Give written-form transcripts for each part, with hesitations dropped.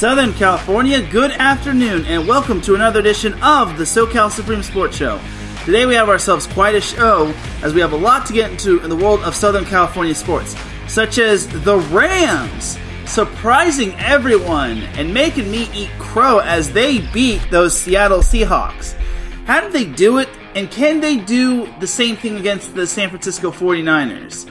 Southern California, good afternoon, and welcome to another edition of the SoCal Supreme Sports Show. Today we have ourselves quite a show, as we have a lot to get into in the world of Southern California sports, such as the Rams surprising everyone and making me eat crow as they beat those Seattle Seahawks. How did they do it, and can they do the same thing against the San Francisco 49ers?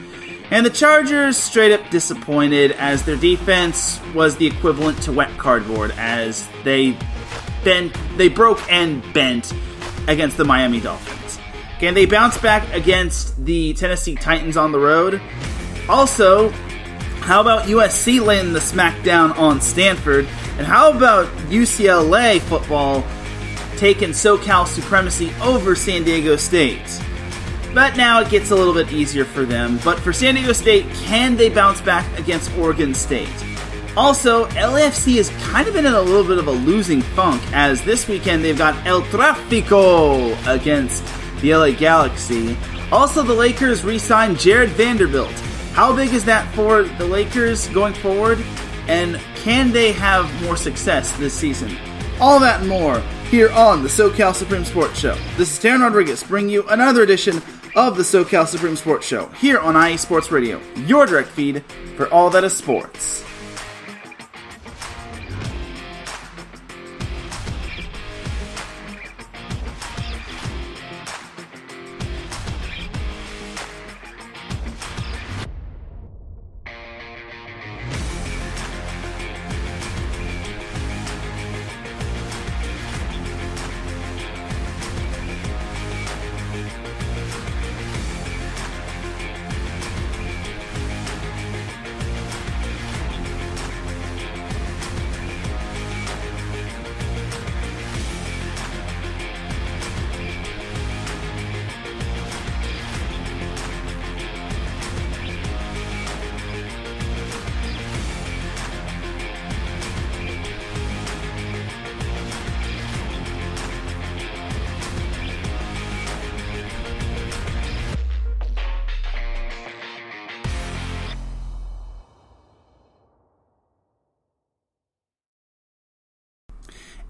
And the Chargers straight up disappointed, as their defense was the equivalent to wet cardboard, as they broke and bent against the Miami Dolphins. Can they bounce back against the Tennessee Titans on the road? Also, how about USC laying the smackdown on Stanford? And how about UCLA football taking SoCal supremacy over San Diego State? But now it gets a little bit easier for them. But for San Diego State, can they bounce back against Oregon State? Also, LAFC has kind of been in a little bit of a losing funk, as this weekend they've got El Trafico against the LA Galaxy. Also, the Lakers re-signed Jarrod Vanderbilt. How big is that for the Lakers going forward? And can they have more success this season? All that and more here on the SoCal Supreme Sports Show. This is Teran Rodriguez bringing you another edition of the SoCal Supreme Sports Show here on IE Sports Radio, your direct feed for all that is sports.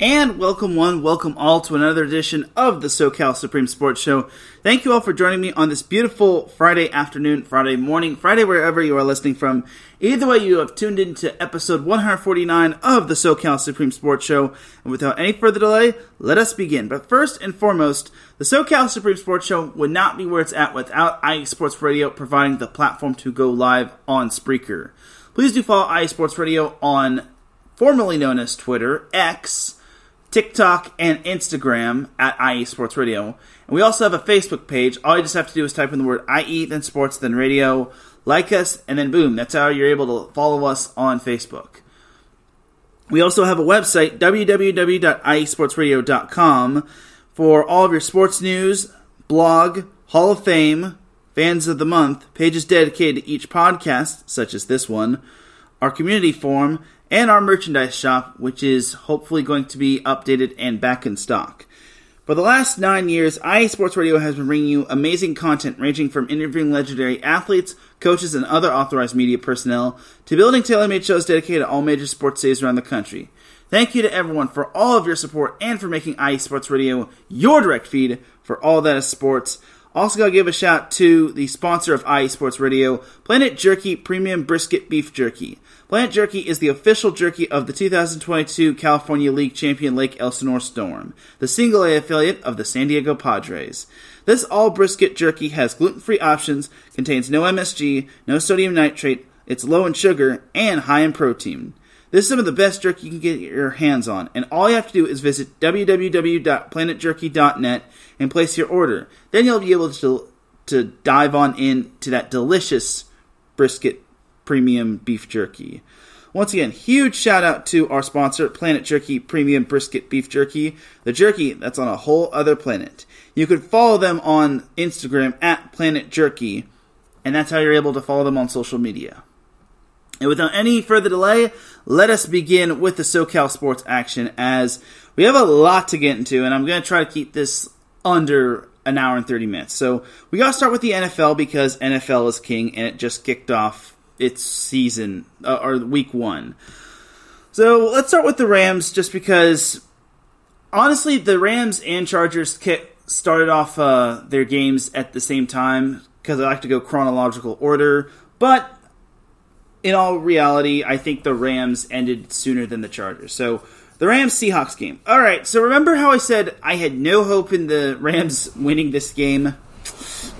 And welcome one, welcome all to another edition of the SoCal Supreme Sports Show. Thank you all for joining me on this beautiful Friday afternoon, Friday morning, Friday wherever you are listening from. Either way, you have tuned into episode 149 of the SoCal Supreme Sports Show. And without any further delay, let us begin. But first and foremost, the SoCal Supreme Sports Show would not be where it's at without IE Sports Radio providing the platform to go live on Spreaker. Please do follow IE Sports Radio on formerly known as Twitter, X, TikTok, and Instagram at IE Sports Radio. And we also have a Facebook page. All you just have to do is type in the word IE, then sports, then radio, like us, and then boom, that's how you're able to follow us on Facebook. We also have a website, www.iesportsradio.com, for all of your sports news, blog, Hall of Fame, Fans of the Month, pages dedicated to each podcast, such as this one, our community forum, and our merchandise shop, which is hopefully going to be updated and back in stock. For the last 9 years, IE Sports Radio has been bringing you amazing content ranging from interviewing legendary athletes, coaches, and other authorized media personnel to building tailor-made shows dedicated to all major sports cities around the country. Thank you to everyone for all of your support and for making IE Sports Radio your direct feed for all that is sports. Also got to give a shout to the sponsor of IE Sports Radio, Planet Jerky Premium Brisket Beef Jerky. Planet Jerky is the official jerky of the 2022 California League champion Lake Elsinore Storm, the single-A affiliate of the San Diego Padres. This all-brisket jerky has gluten-free options, contains no MSG, no sodium nitrate, it's low in sugar, and high in protein. This is some of the best jerky you can get your hands on, and all you have to do is visit www.planetjerky.net and place your order. Then you'll be able to dive on into that delicious brisket premium beef jerky. Once again, huge shout out to our sponsor, Planet Jerky Premium Brisket Beef Jerky, the jerky that's on a whole other planet. You can follow them on Instagram at Planet Jerky, and that's how you're able to follow them on social media. And without any further delay, let us begin with the SoCal sports action, as we have a lot to get into, and I'm going to try to keep this under an hour and 30 minutes. So we got to start with the NFL, because NFL is king, and it just kicked off its season, or week one. So let's start with the Rams, just because, honestly, the Rams and Chargers started off their games at the same time, because I like to go chronological order. But in all reality, I think the Rams ended sooner than the Chargers. So the Rams-Seahawks game. All right, so remember how I said I had no hope in the Rams winning this game?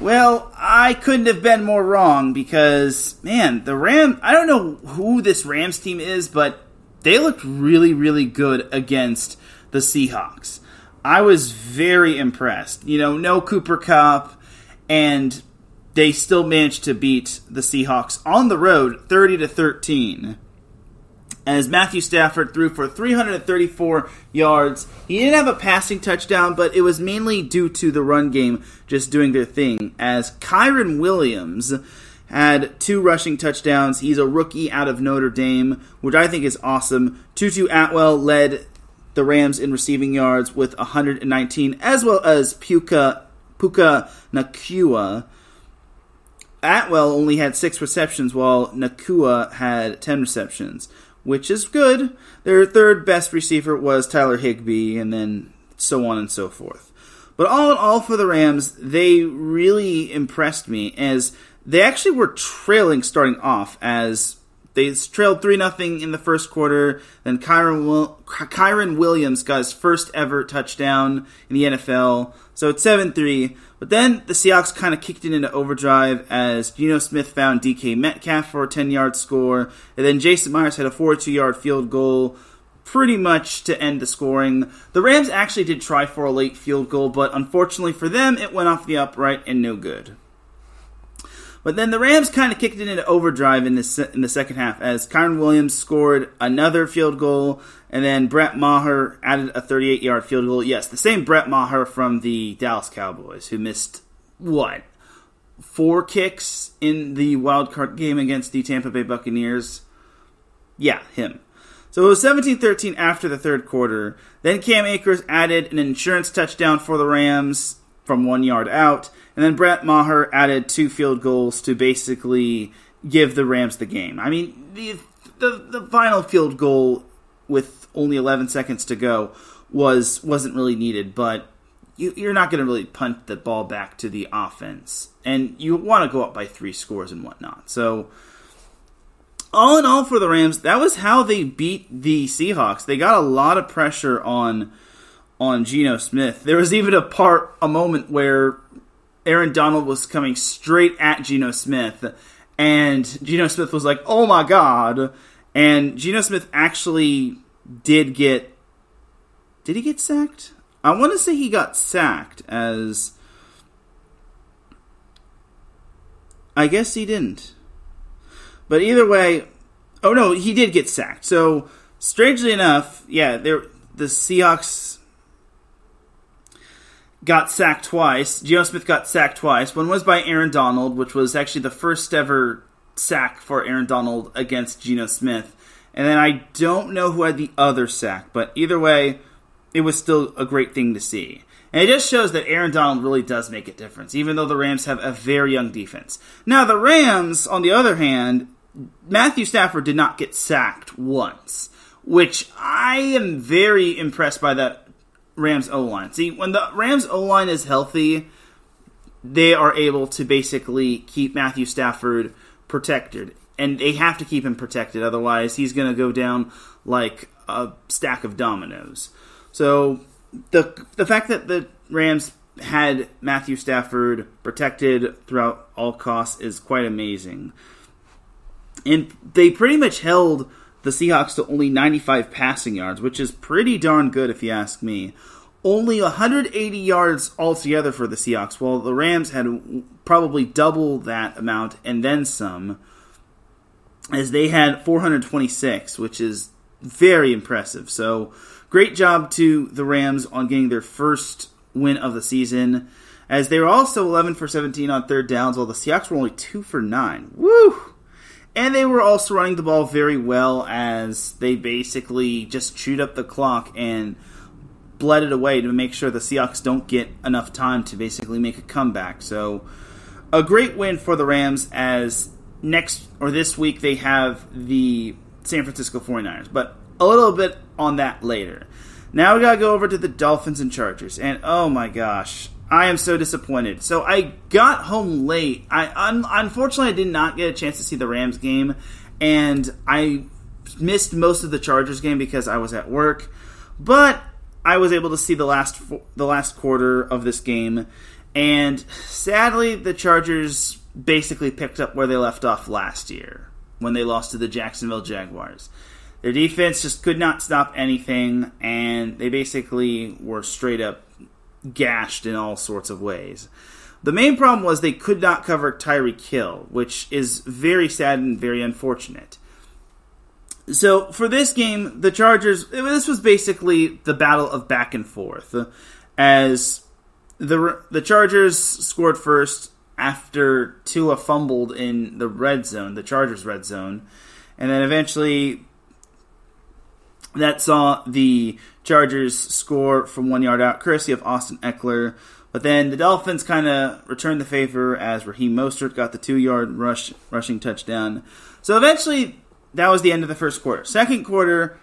Well, I couldn't have been more wrong because, man, the Rams, I don't know who this Rams team is, but they looked really, really good against the Seahawks. I was very impressed. No Cooper Kupp, and they still managed to beat the Seahawks on the road 30-13. As Matthew Stafford threw for 334 yards. He didn't have a passing touchdown, but it was mainly due to the run game just doing their thing. As Kyren Williams had 2 rushing touchdowns. He's a rookie out of Notre Dame, which I think is awesome. Tutu Atwell led the Rams in receiving yards with 119, as well as Puka Nacua. Atwell only had 6 receptions, while Nacua had 10 receptions, which is good. Their third best receiver was Tyler Higbee, and then so on and so forth. But all in all, for the Rams, they really impressed me, as they actually were trailing starting off, as they trailed 3-0 in the first quarter. Then Kyren Williams got his first ever touchdown in the NFL. So it's 7-3. But then the Seahawks kind of kicked it into overdrive as Geno Smith found DK Metcalf for a 10-yard score. And then Jason Myers had a 42-yard field goal pretty much to end the scoring. The Rams actually did try for a late field goal, but unfortunately for them, it went off the upright and no good. But then the Rams kind of kicked it into overdrive in the second half as Kyren Williams scored another field goal, and then Brett Maher added a 38-yard field goal. Yes, the same Brett Maher from the Dallas Cowboys, who missed, 4 kicks in the wildcard game against the Tampa Bay Buccaneers? Yeah, him. So it was 17-13 after the third quarter. Then Cam Akers added an insurance touchdown for the Rams from 1 yard out. And then Brett Maher added 2 field goals to basically give the Rams the game. I mean, the final field goal with only 11 seconds to go wasn't really needed, but you're not going to really punt the ball back to the offense. And you want to go up by 3 scores and whatnot. So, all in all for the Rams, that was how they beat the Seahawks. They got a lot of pressure on Geno Smith. There was even a moment where Aaron Donald was coming straight at Geno Smith, and Geno Smith was like, oh my god. And Geno Smith actually did he get sacked? I want to say he got sacked, as I guess he didn't. But either way, oh no, he did get sacked. So, strangely enough, yeah, the Seahawks got sacked twice. Geno Smith got sacked twice. One was by Aaron Donald, which was actually the first ever sack for Aaron Donald against Geno Smith. And then I don't know who had the other sack, but either way, it was still a great thing to see. And it just shows that Aaron Donald really does make a difference, even though the Rams have a very young defense. Now, the Rams, on the other hand, Matthew Stafford did not get sacked once, which I am very impressed by that Rams O-line. See, when the Rams O-line is healthy, they are able to basically keep Matthew Stafford protected. And they have to keep him protected, otherwise he's going to go down like a stack of dominoes. So, the fact that the Rams had Matthew Stafford protected throughout all costs is quite amazing. And they pretty much held the Seahawks to only 95 passing yards, which is pretty darn good if you ask me. Only 180 yards altogether for the Seahawks, while the Rams had probably double that amount and then some, as they had 426, which is very impressive. So, great job to the Rams on getting their first win of the season, as they were also 11 for 17 on third downs, while the Seahawks were only 2 for 9. Woo! And they were also running the ball very well, as they basically just chewed up the clock and bled it away to make sure the Seahawks don't get enough time to basically make a comeback. So, a great win for the Rams, as this week they have the San Francisco 49ers. But a little bit on that later. Now we gotta go over to the Dolphins and Chargers, and oh my gosh, I am so disappointed. So I got home late. Unfortunately, I did not get a chance to see the Rams game, and I missed most of the Chargers game because I was at work. But I was able to see the last quarter of this game, and sadly, the Chargers basically picked up where they left off last year when they lost to the Jacksonville Jaguars. Their defense just could not stop anything, and they basically were straight up gashed in all sorts of ways. The main problem was they could not cover Tyreek Hill, which is very sad and very unfortunate. So for this game, the Chargers, this was basically the battle of back and forth, as the Chargers scored first after Tua fumbled in the red zone, the Chargers red zone, and then eventually that saw the Chargers score from 1 yard out, courtesy of Austin Eckler. But then the Dolphins kind of returned the favor as Raheem Mostert got the 2-yard rushing touchdown. So eventually, that was the end of the first quarter. Second quarter,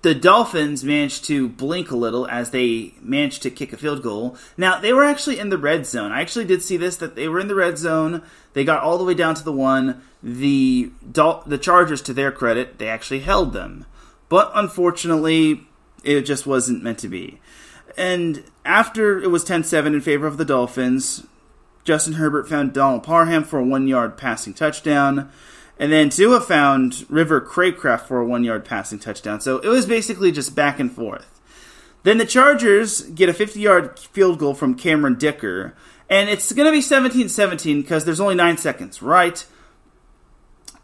the Dolphins managed to blink a little as they managed to kick a field goal. Now, they were actually in the red zone. I actually did see this, that they were in the red zone. They got all the way down to the 1. The Chargers, to their credit, they actually held them. But unfortunately, it just wasn't meant to be. And after it was 10-7 in favor of the Dolphins, Justin Herbert found Donald Parham for a 1-yard passing touchdown. And then Tua found River Craycraft for a 1-yard passing touchdown. So it was basically just back and forth. Then the Chargers get a 50-yard field goal from Cameron Dicker. And it's going to be 17-17 because there's only 9 seconds, right?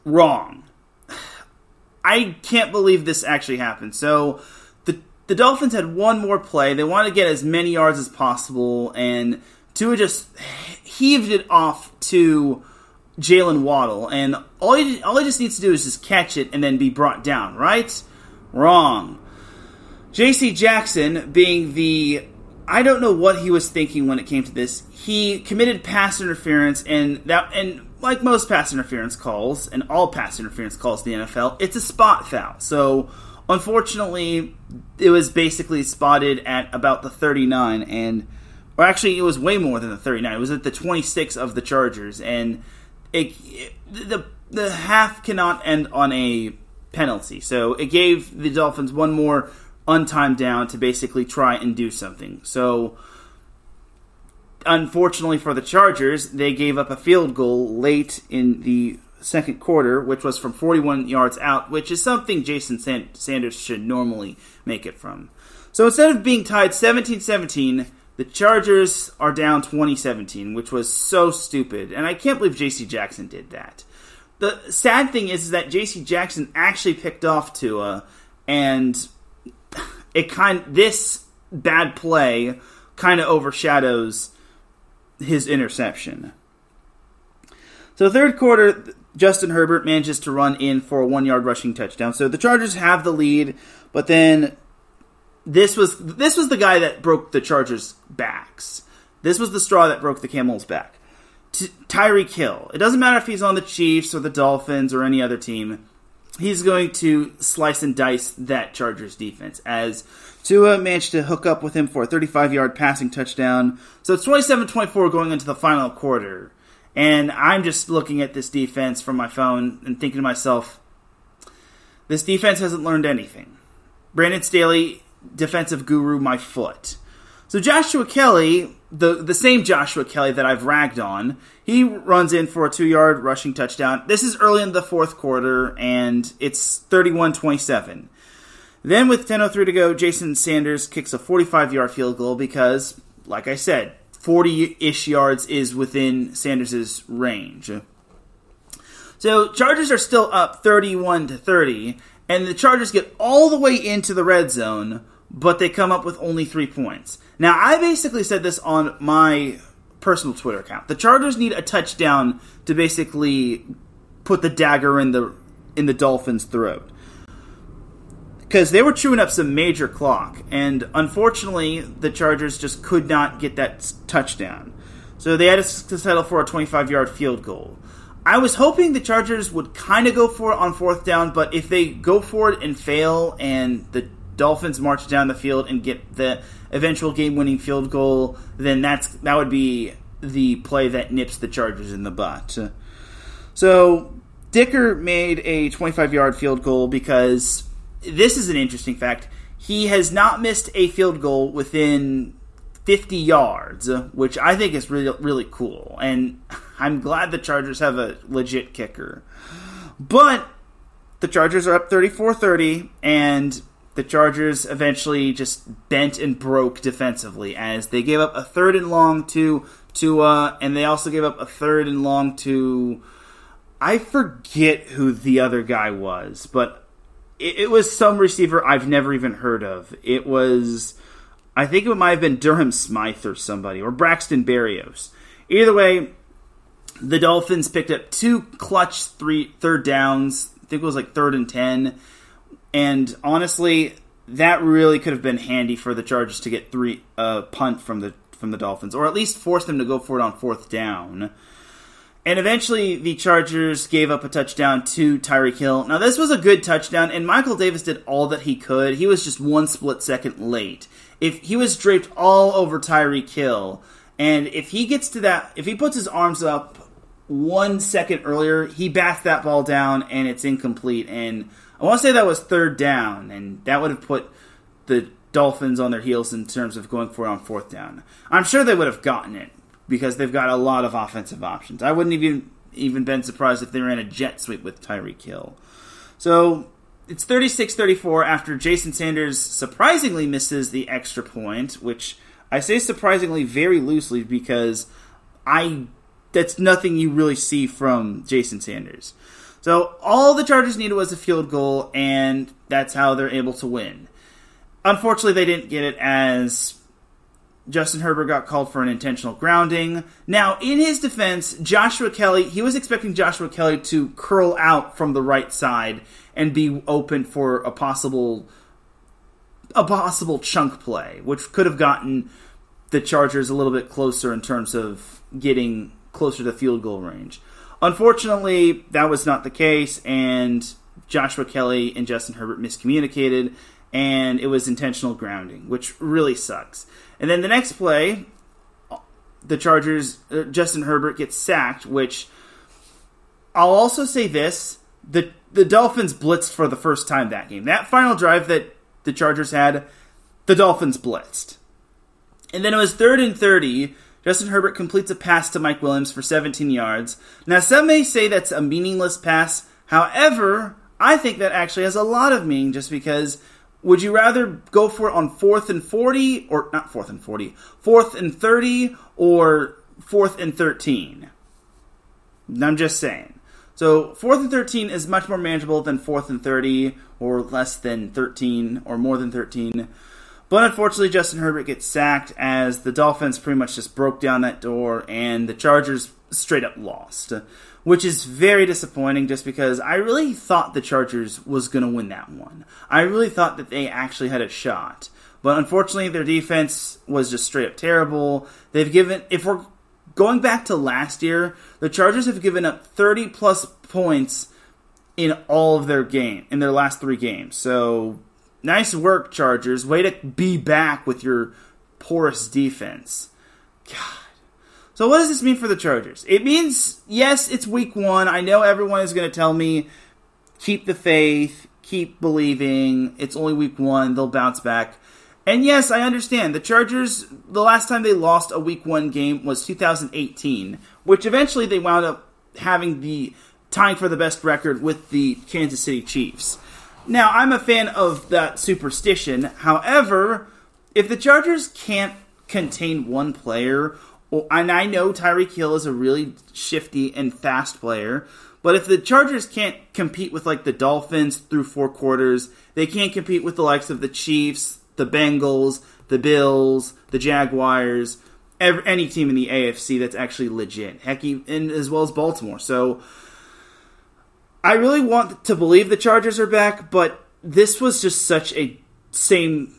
Wrong. I can't believe this actually happened. So the Dolphins had one more play. They wanted to get as many yards as possible, and Tua just heaved it off to Jalen Waddle. And all he just needs to do is just catch it and then be brought down, right? Wrong. J.C. Jackson, being I don't know what he was thinking when it came to this. He committed pass interference, and like most pass interference calls, and all pass interference calls in the NFL, it's a spot foul. So, unfortunately, it was basically spotted at about the 39, or actually, it was way more than the 39. It was at the 26 of the Chargers, and the half cannot end on a penalty. So, it gave the Dolphins one more untimed down to basically try and do something. So, unfortunately for the Chargers, they gave up a field goal late in the second quarter, which was from 41 yards out, which is something Jason Sanders should normally make it from. So instead of being tied 17-17, the Chargers are down 20-17, which was so stupid. And I can't believe J.C. Jackson did that. The sad thing is that J.C. Jackson actually picked off Tua, and this bad play kind of overshadows his interception. So third quarter, Justin Herbert manages to run in for a 1-yard rushing touchdown. So the Chargers have the lead, but then this was the guy that broke the Chargers' backs. This was the straw that broke the camel's back. Tyreek Hill. It doesn't matter if he's on the Chiefs or the Dolphins or any other team. He's going to slice and dice that Chargers defense, as Tua managed to hook up with him for a 35-yard passing touchdown. So it's 27-24 going into the final quarter. And I'm just looking at this defense from my phone and thinking to myself, this defense hasn't learned anything. Brandon Staley, defensive guru, my foot. So Joshua Kelly, the same Joshua Kelly that I've ragged on, he runs in for a 2-yard rushing touchdown. This is early in the fourth quarter, and it's 31-27. Then with 10:03 to go, Jason Sanders kicks a 45-yard field goal because, like I said, 40-ish yards is within Sanders' range. So Chargers are still up 31-30, and the Chargers get all the way into the red zone, but they come up with only 3 points. Now, I basically said this on my personal Twitter account. The Chargers need a touchdown to basically put the dagger in the Dolphins' throat, because they were chewing up some major clock, and unfortunately, the Chargers just could not get that touchdown. So they had to settle for a 25-yard field goal. I was hoping the Chargers would kind of go for it on fourth down, but if they go for it and fail and the Dolphins march down the field and get the eventual game-winning field goal, then that would be the play that nips the Chargers in the butt. So Dicker made a 25-yard field goal because this is an interesting fact. He has not missed a field goal within 50 yards, which I think is really, really cool. And I'm glad the Chargers have a legit kicker. But the Chargers are up 34-30, and the Chargers eventually just bent and broke defensively as they gave up a 3rd and long to Tua, and they also gave up a 3rd and long to, I forget who the other guy was, but it was some receiver I've never even heard of. It was, I think it might have been Durham Smythe or somebody, or Braxton Berrios. Either way, the Dolphins picked up 2 clutch third downs. I think it was like 3rd and 10. And honestly, that really could have been handy for the Chargers to get 3 punt from the Dolphins, or at least force them to go for it on fourth down. And eventually, the Chargers gave up a touchdown to Tyreek Hill. Now, this was a good touchdown, and Michael Davis did all that he could. He was just 1 split second late. If he was draped all over Tyreek Hill, and if he gets to that, if he puts his arms up 1 second earlier, he bats that ball down, and it's incomplete. And I want to say that was 3rd down, and that would have put the Dolphins on their heels in terms of going for it on fourth down. I'm sure they would have gotten it, because they've got a lot of offensive options. I wouldn't even been surprised if they ran a jet sweep with Tyreek Hill. So it's 36-34 after Jason Sanders surprisingly misses the extra point, which I say surprisingly very loosely because that's nothing you really see from Jason Sanders. So all the Chargers needed was a field goal, and that's how they're able to win. Unfortunately, they didn't get it as Justin Herbert got called for an intentional grounding. Now, in his defense, Joshua Kelly, he was expecting Joshua Kelly to curl out from the right side and be open for a possible chunk play, which could have gotten the Chargers a little bit closer in terms of getting closer to field goal range. Unfortunately, that was not the case, and Joshua Kelly and Justin Herbert miscommunicated, and it was intentional grounding, which really sucks. And then the next play, the Chargers, Justin Herbert gets sacked, which I'll also say this, the Dolphins blitzed for the first time that game. That final drive that the Chargers had, the Dolphins blitzed. And then it was 3rd and 30. Justin Herbert completes a pass to Mike Williams for 17 yards. Now, some may say that's a meaningless pass. However, I think that actually has a lot of meaning just because would you rather go for it on 4th and 40, or not 4th and 40, 4th and 30, or 4th and 13? I'm just saying. So 4th and 13 is much more manageable than 4th and 30, or less than 13, or more than 13. But unfortunately, Justin Herbert gets sacked as the Dolphins pretty much just broke down that door, and the Chargers straight up lost, which is very disappointing just because I really thought the Chargers was going to win that one. I really thought that they actually had a shot. But unfortunately, their defense was just straight up terrible. If we're going back to last year, the Chargers have given up 30-plus points in all of in their last 3 games. So, nice work, Chargers. Way to be back with your porous defense. God. So what does this mean for the Chargers? It means, yes, it's week 1. I know everyone is going to tell me, keep the faith, keep believing. It's only week 1. They'll bounce back. And yes, I understand. The Chargers, the last time they lost a week 1 game was 2018, which eventually they wound up having tying for the best record with the Kansas City Chiefs. Now, I'm a fan of that superstition. However, if the Chargers can't contain one player, and I know Tyreek Hill is a really shifty and fast player, but if the Chargers can't compete with like the Dolphins through 4 quarters, they can't compete with the likes of the Chiefs, the Bengals, the Bills, the Jaguars, any team in the AFC that's actually legit, and as well as Baltimore. So I really want to believe the Chargers are back, but this was just such a same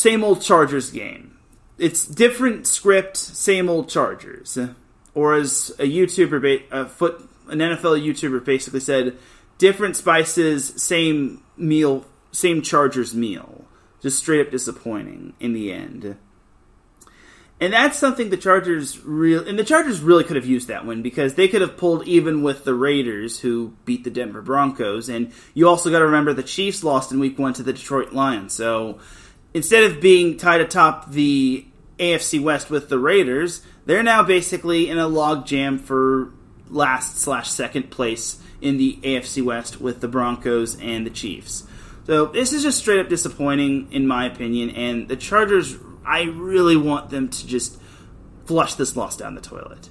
old Chargers game. It's different script, same old Chargers. Or as a YouTuber, an NFL YouTuber basically said, different spices, same meal, same Chargers meal. Just straight up disappointing in the end. And that's something the Chargers really could have used that win, because they could have pulled even with the Raiders, who beat the Denver Broncos. And you also got to remember the Chiefs lost in Week 1 to the Detroit Lions. So instead of being tied atop the AFC West with the Raiders, they're now basically in a log jam for last/second place in the AFC West with the Broncos and the Chiefs. So this is just straight up disappointing, in my opinion, and the Chargers, I really want them to just flush this loss down the toilet.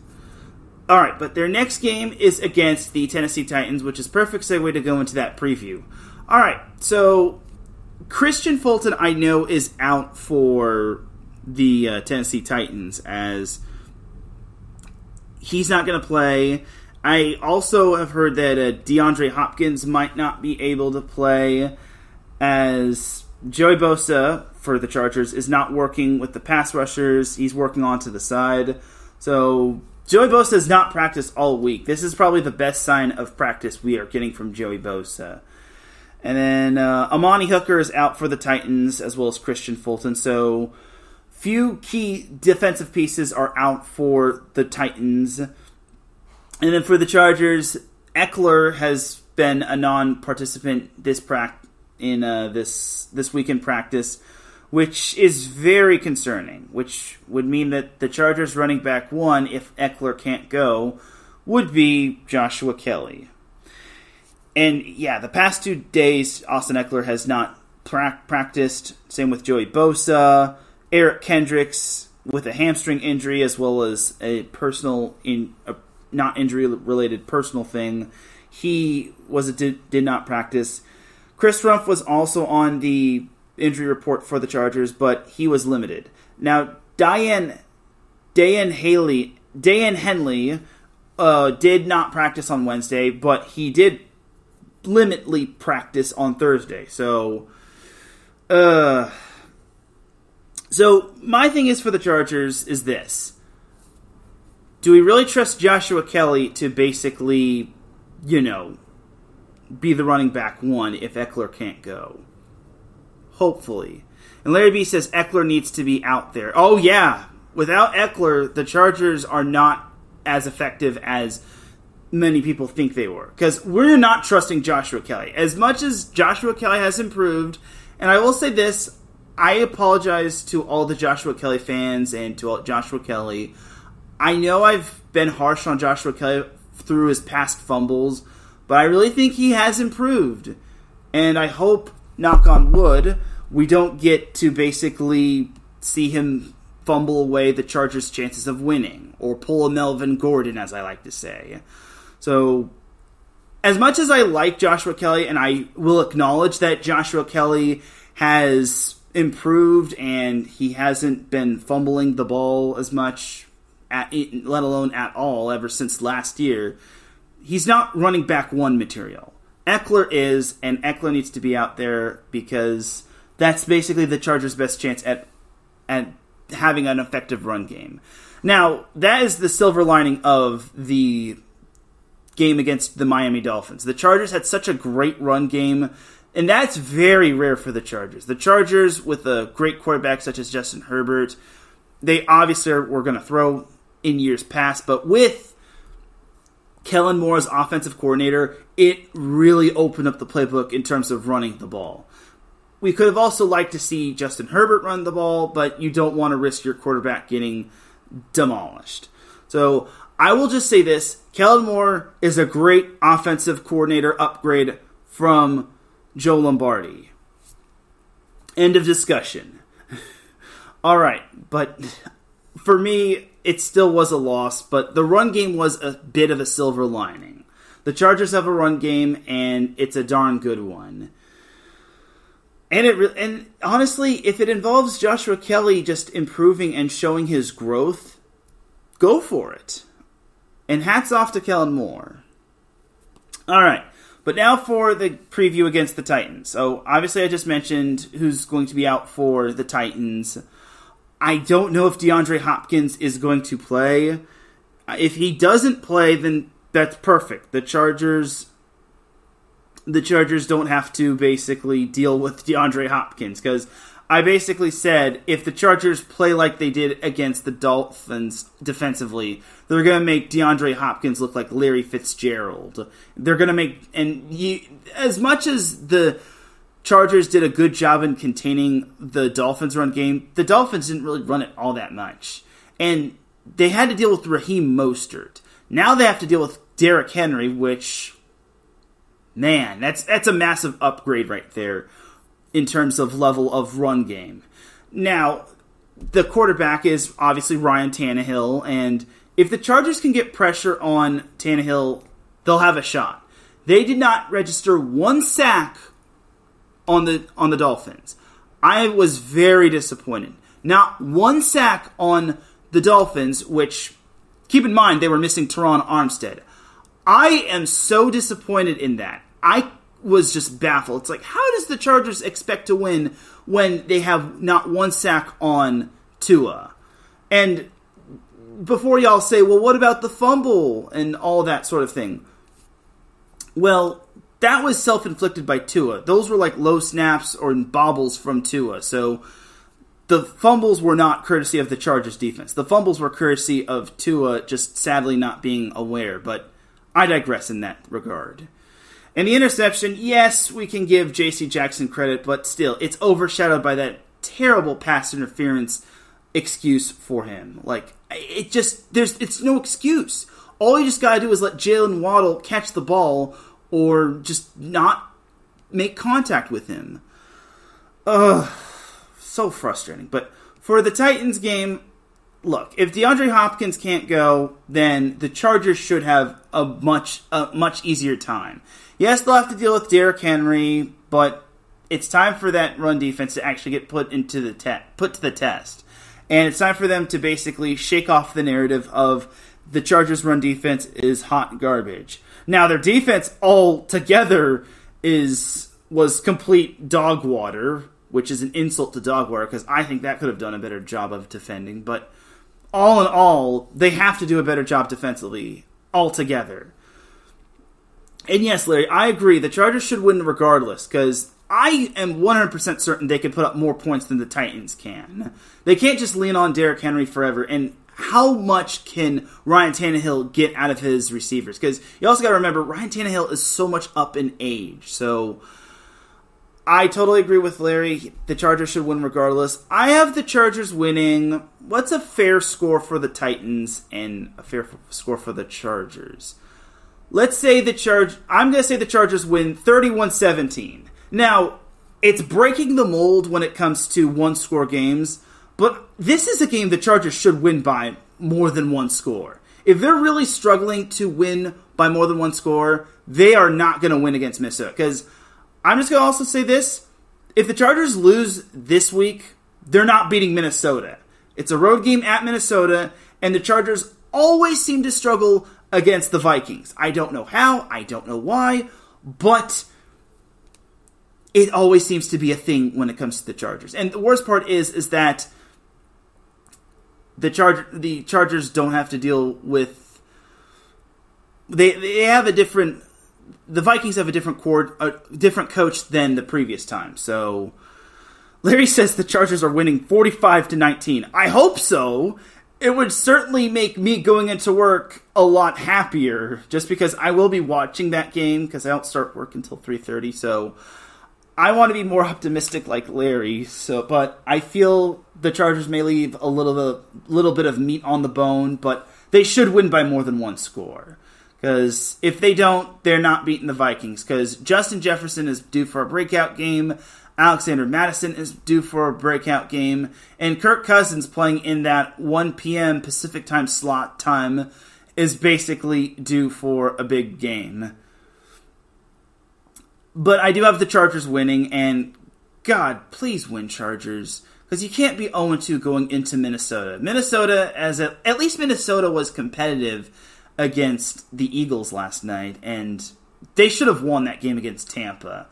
Alright, but their next game is against the Tennessee Titans, which is a perfect segue to go into that preview. Alright, so Christian Fulton, I know, is out for the Tennessee Titans, as he's not going to play. I also have heard that DeAndre Hopkins might not be able to play, as Joey Bosa for the Chargers is not working with the pass rushers. He's working on to the side. So Joey Bosa has not practiced all week. This is probably the best sign of practice we are getting from Joey Bosa. And then Amani Hooker is out for the Titans, as well as Christian Fulton. So few key defensive pieces are out for the Titans. And then for the Chargers, Eckler has been a non-participant this weekend practice, which is very concerning, which would mean that the Chargers running back one, if Eckler can't go, would be Joshua Kelly. And yeah, the past 2 days, Austin Eckler has not practiced. Same with Joey Bosa, Eric Kendricks with a hamstring injury, as well as a not injury-related personal thing. He did not practice. Chris Rumph was also on the injury report for the Chargers, but he was limited. Now, Dayan Henley did not practice on Wednesday, but he did limitly practice on Thursday. So my thing is for the Chargers is this. Do we really trust Joshua Kelly to basically, be the running back one if Eckler can't go? Hopefully. And Larry B says Eckler needs to be out there. Oh yeah, without Eckler, the Chargers are not as effective as many people think they were. Because we're not trusting Joshua Kelly. As much as Joshua Kelly has improved, and I will say this, I apologize to all the Joshua Kelly fans and to Joshua Kelly. I know I've been harsh on Joshua Kelly through his past fumbles, but I really think he has improved. And I hope, knock on wood, we don't get to basically see him fumble away the Chargers' chances of winning, or pull a Melvin Gordon, as I like to say. So, as much as I like Joshua Kelly, and I will acknowledge that Joshua Kelly has improved and he hasn't been fumbling the ball as much, let alone at all, ever since last year, he's not running back one material. Eckler is, and Eckler needs to be out there because that's basically the Chargers' best chance at having an effective run game. Now, that is the silver lining of the game against the Miami Dolphins. The Chargers had such a great run game, and that's very rare for the Chargers. The Chargers, with a great quarterback such as Justin Herbert, they obviously were going to throw in years past, but with Kellen Moore as offensive coordinator, it really opened up the playbook in terms of running the ball. We could have also liked to see Justin Herbert run the ball, but you don't want to risk your quarterback getting demolished. So I will just say this, Kellen Moore is a great offensive coordinator upgrade from Joe Lombardi. End of discussion. All right, but for me, it still was a loss, but the run game was a bit of a silver lining. The Chargers have a run game, and it's a darn good one. And honestly, if it involves Joshua Kelly just improving and showing his growth, go for it. And hats off to Kellen Moore. All right, but now for the preview against the Titans. So obviously I just mentioned who's going to be out for the Titans. I don't know if DeAndre Hopkins is going to play. If he doesn't play, then that's perfect. The Chargers don't have to basically deal with DeAndre Hopkins, because I basically said if the Chargers play like they did against the Dolphins defensively, they're going to make DeAndre Hopkins look like Larry Fitzgerald. They're going to make, as much as the Chargers did a good job in containing the Dolphins' run game, the Dolphins didn't really run it all that much. And they had to deal with Raheem Mostert. Now they have to deal with Derrick Henry, which, man, that's a massive upgrade right there in terms of level of run game. Now, the quarterback is obviously Ryan Tannehill, and if the Chargers can get pressure on Tannehill, they'll have a shot. They did not register one sack on the Dolphins. I was very disappointed. Not one sack on the Dolphins, which, keep in mind, they were missing Teran Armstead. I am so disappointed in that. I was just baffled. It's like, how does the Chargers expect to win when they have not one sack on Tua? And before y'all say, well, what about the fumble and all that sort of thing? Well, that was self-inflicted by Tua. Those were like low snaps or bobbles from Tua. So the fumbles were not courtesy of the Chargers defense. The fumbles were courtesy of Tua just sadly not being aware. But I digress in that regard. And the interception, yes, we can give J.C. Jackson credit, but still, it's overshadowed by that terrible pass interference excuse for him. Like, it's no excuse. All you just gotta do is let Jalen Waddle catch the ball or just not make contact with him. Ugh, so frustrating. But for the Titans game, look, if DeAndre Hopkins can't go, then the Chargers should have a much easier time. Yes, they'll have to deal with Derrick Henry, but it's time for that run defense to actually get put to the test. And it's time for them to basically shake off the narrative of the Chargers' run defense is hot garbage. Now, their defense altogether was complete dog water, which is an insult to dog water, because I think that could have done a better job of defending. But all in all, they have to do a better job defensively altogether. And yes, Larry, I agree. The Chargers should win regardless, because I am 100% certain they can put up more points than the Titans can. They can't just lean on Derrick Henry forever. And how much can Ryan Tannehill get out of his receivers? Because you also got to remember, Ryan Tannehill is so much up in age. So I totally agree with Larry. The Chargers should win regardless. I have the Chargers winning. What's a fair score for the Titans and a fair score for the Chargers? Let's say I'm going to say the Chargers win 31-17. Now, it's breaking the mold when it comes to one-score games, but this is a game the Chargers should win by more than one score. If they're really struggling to win by more than one score, they are not going to win against Minnesota. Because I'm just going to also say this. If the Chargers lose this week, they're not beating Minnesota. It's a road game at Minnesota, and the Chargers always seem to struggle against the Vikings. I don't know how, I don't know why, but it always seems to be a thing when it comes to the Chargers. And the worst part is that the Chargers don't have to deal with... They have a different... The Vikings have a different coach than the previous time. So Larry says the Chargers are winning 45-19. I hope so. It would certainly make me going into work a lot happier, just because I will be watching that game, because I don't start work until 3:30, so I want to be more optimistic like Larry. But I feel the Chargers may leave a little bit of meat on the bone, but they should win by more than one score. Because if they don't, they're not beating the Vikings, because Justin Jefferson is due for a breakout game, Alexander Mattison is due for a breakout game, and Kirk Cousins playing in that 1 p.m. Pacific time slot time is basically due for a big game. But I do have the Chargers winning, and God, please win, Chargers, because you can't be 0-2 going into Minnesota. At least Minnesota was competitive against the Eagles last night, and they should have won that game against Tampa.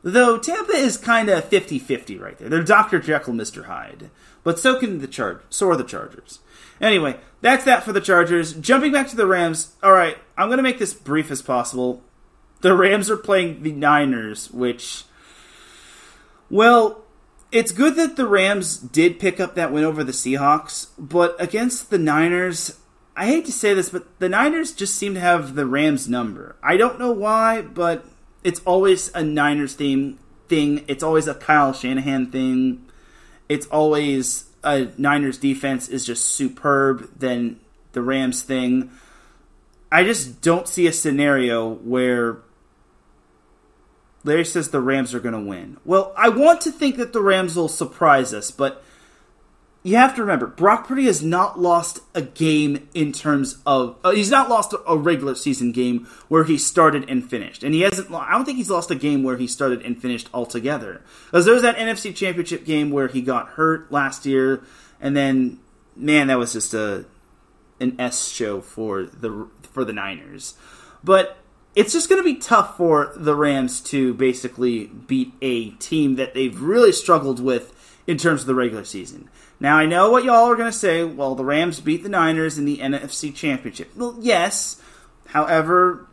Though Tampa is kind of 50-50 right there. They're Dr. Jekyll, Mr. Hyde. But so are the Chargers. Anyway, that's that for the Chargers. Jumping back to the Rams. All right, I'm going to make this brief as possible. The Rams are playing the Niners, which, well, it's good that the Rams did pick up that win over the Seahawks, but against the Niners, I hate to say this, but the Niners just seem to have the Rams number. I don't know why, but it's always a Niners thing. It's always a Kyle Shanahan thing. It's always a Niners defense is just superb than the Rams thing. I just don't see a scenario where Larry says the Rams are going to win. Well, I want to think that the Rams will surprise us, but you have to remember, Brock Purdy has not lost a game in terms of... he's not lost a regular season game where he started and finished. And he hasn't... I don't think he's lost a game where he started and finished altogether. Because there was that NFC Championship game where he got hurt last year, and then, man, that was just an S show for the Niners. But it's just going to be tough for the Rams to basically beat a team that they've really struggled with in terms of the regular season. Now, I know what y'all are going to say. Well, the Rams beat the Niners in the NFC Championship. Well, yes. However,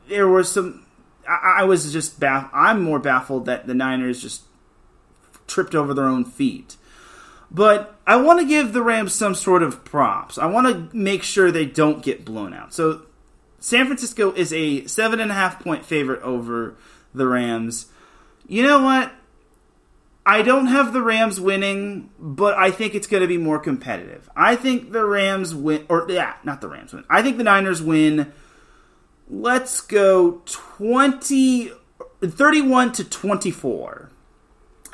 there was some... I was just I'm more baffled that the Niners just tripped over their own feet. But I want to give the Rams some sort of props. I want to make sure they don't get blown out. So, San Francisco is a 7.5-point favorite over the Rams. You know what? I don't have the Rams winning, but I think it's going to be more competitive. I think the Rams win, not the Rams win. I think the Niners win. Let's go 31-24.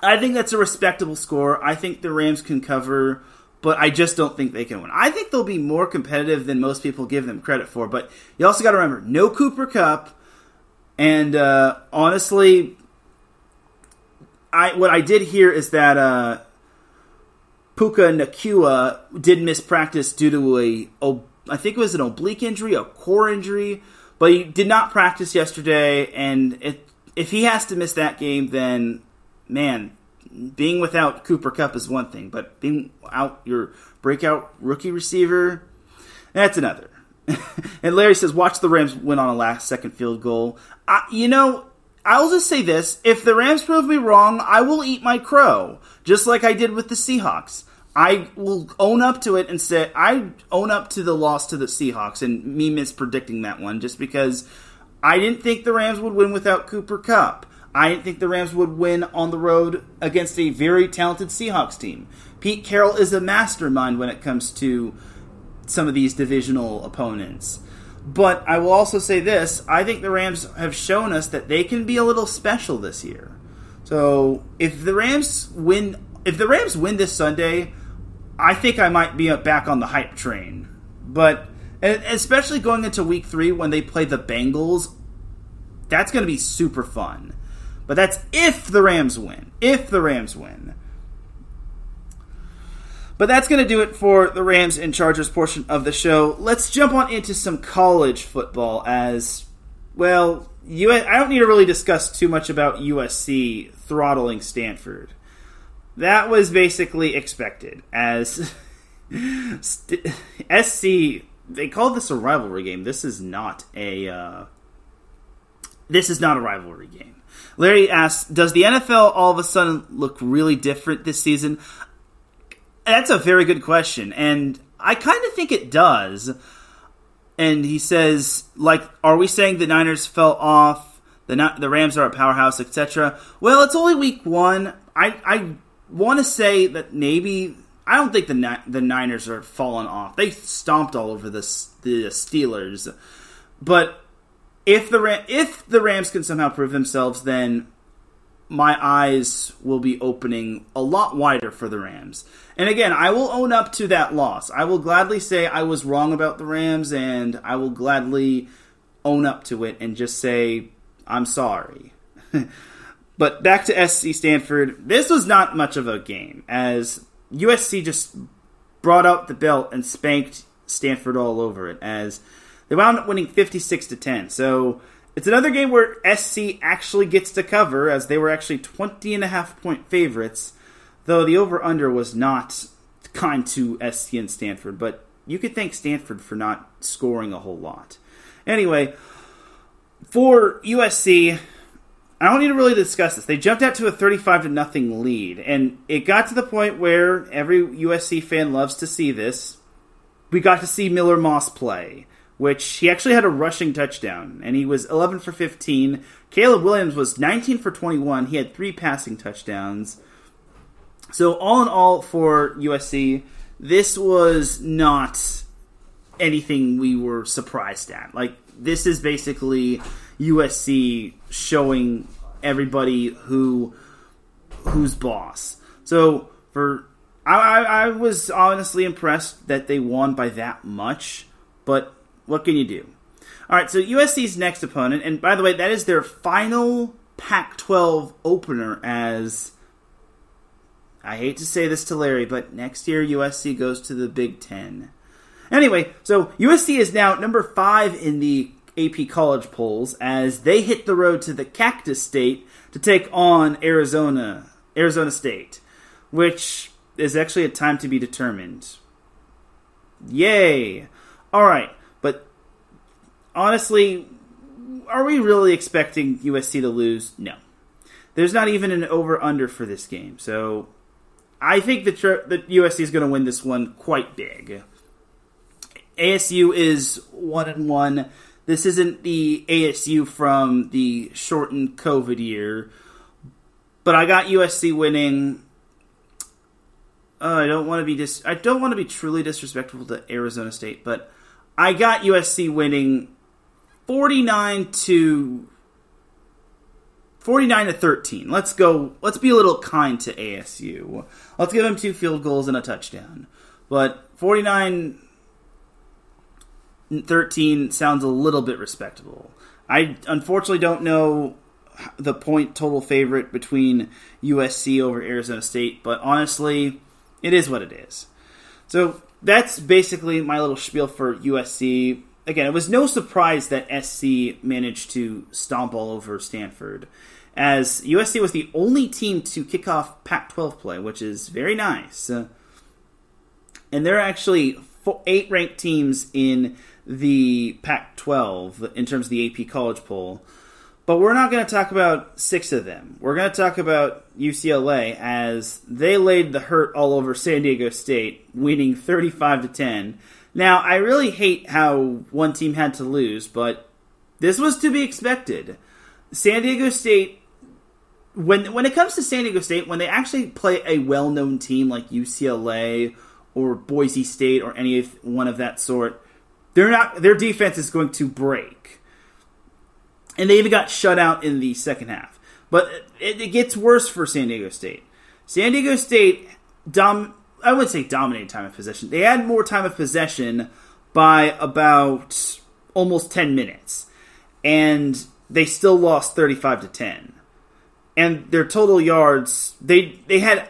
I think that's a respectable score. I think the Rams can cover, but I just don't think they can win. I think they'll be more competitive than most people give them credit for, but you also got to remember, no Cooper Kupp, and honestly... What I did hear is that Puka Nacua did miss practice due to I think it was an oblique injury, a core injury, but he did not practice yesterday, and if he has to miss that game, then, man, being without Cooper Kupp is one thing, but being out your breakout rookie receiver, that's another. And Larry says, watch the Rams win on a last-second field goal. I'll just say this. If the Rams prove me wrong, I will eat my crow, just like I did with the Seahawks. I will own up to it and say, I own up to the loss to the Seahawks and me mispredicting that one, just because I didn't think the Rams would win without Cooper Kupp. I didn't think the Rams would win on the road against a very talented Seahawks team. Pete Carroll is a mastermind when it comes to some of these divisional opponents. But I will also say this, I think the Rams have shown us that they can be a little special this year. So if the Rams win this Sunday, I think I might be back on the hype train. But especially going into week 3 when they play the Bengals, that's going to be super fun. But that's if the Rams win. But that's going to do it for the Rams and Chargers portion of the show. Let's jump on into some college football as, well, I don't need to really discuss too much about USC throttling Stanford. That was basically expected as SC, they called this a rivalry game. This is not a rivalry game. Larry asks, does the NFL all of a sudden look really different this season? That's a very good question, and I kind of think it does. And he says, are we saying the Niners fell off, the Rams are a powerhouse, etc.? Well, it's only week 1. I want to say that maybe, I don't think the Niners are falling off. They stomped all over the Steelers. But if the Rams can somehow prove themselves, then my eyes will be opening a lot wider for the Rams. And again, I will own up to that loss. I will gladly say I was wrong about the Rams, and I will gladly own up to it and just say, I'm sorry. But back to SC Stanford. This was not much of a game, as USC just brought out the belt and spanked Stanford all over it, as they wound up winning 56-10. So It's another game where SC actually gets to cover, as they were actually 20.5-point favorites, though the over-under was not kind to SC and Stanford, but you could thank Stanford for not scoring a whole lot. Anyway, for USC, I don't need to really discuss this. They jumped out to a 35-0 lead, and it got to the point where every USC fan loves to see this. We got to see Miller Moss play, which he actually had a rushing touchdown, and he was 11 for 15. Caleb Williams was 19 for 21. He had 3 passing touchdowns. So all in all for USC, this was not anything we were surprised at. Like, this is basically USC showing everybody who's boss. So I was honestly impressed that they won by that much, but what can you do? All right, so USC's next opponent, and by the way, that is their final Pac-12 opener, as I hate to say this to Larry, but next year USC goes to the Big Ten. Anyway, so USC is now number 5 in the AP college polls as they hit the road to the Cactus State to take on Arizona State, which is actually a time to be determined. Yay! All right, but honestly, are we really expecting USC to lose? No. There's not even an over-under for this game, so I think that USC is going to win this one quite big. ASU is 1-1. This isn't the ASU from the shortened COVID year, but I got USC winning. I don't want to be truly disrespectful to Arizona State, but I got USC winning 49-13. Let's be a little kind to ASU. Let's give them 2 field goals and a touchdown. But 49-13 sounds a little bit respectable. I unfortunately don't know the point total favorite between USC over Arizona State, but honestly, it is what it is. So that's basically my little spiel for USC. Again, it was no surprise that SC managed to stomp all over Stanford, as USC was the only team to kick off Pac-12 play, which is very nice. And there are actually 8 ranked teams in the Pac-12 in terms of the AP college poll, but we're not going to talk about 6 of them. We're going to talk about UCLA, as they laid the hurt all over San Diego State, winning 35-10. Now, I really hate how one team had to lose, but this was to be expected. San Diego State, when it comes to San Diego State, when they actually play a well-known team like UCLA or Boise State or any one of that sort, their defense is going to break. And they even got shut out in the second half. But it gets worse for San Diego State. San Diego State, I wouldn't say dominated time of possession. They had more time of possession by about almost 10 minutes. And they still lost 35-10. And their total yards, they had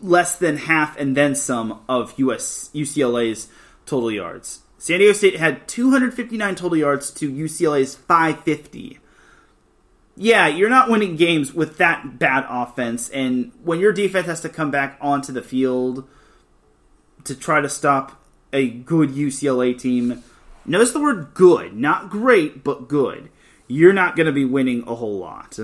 less than half and then some of UCLA's total yards. San Diego State had 259 total yards to UCLA's 550. Yeah, you're not winning games with that bad offense, and when your defense has to come back onto the field to try to stop a good UCLA team, notice the word good, not great, but good, you're not going to be winning a whole lot.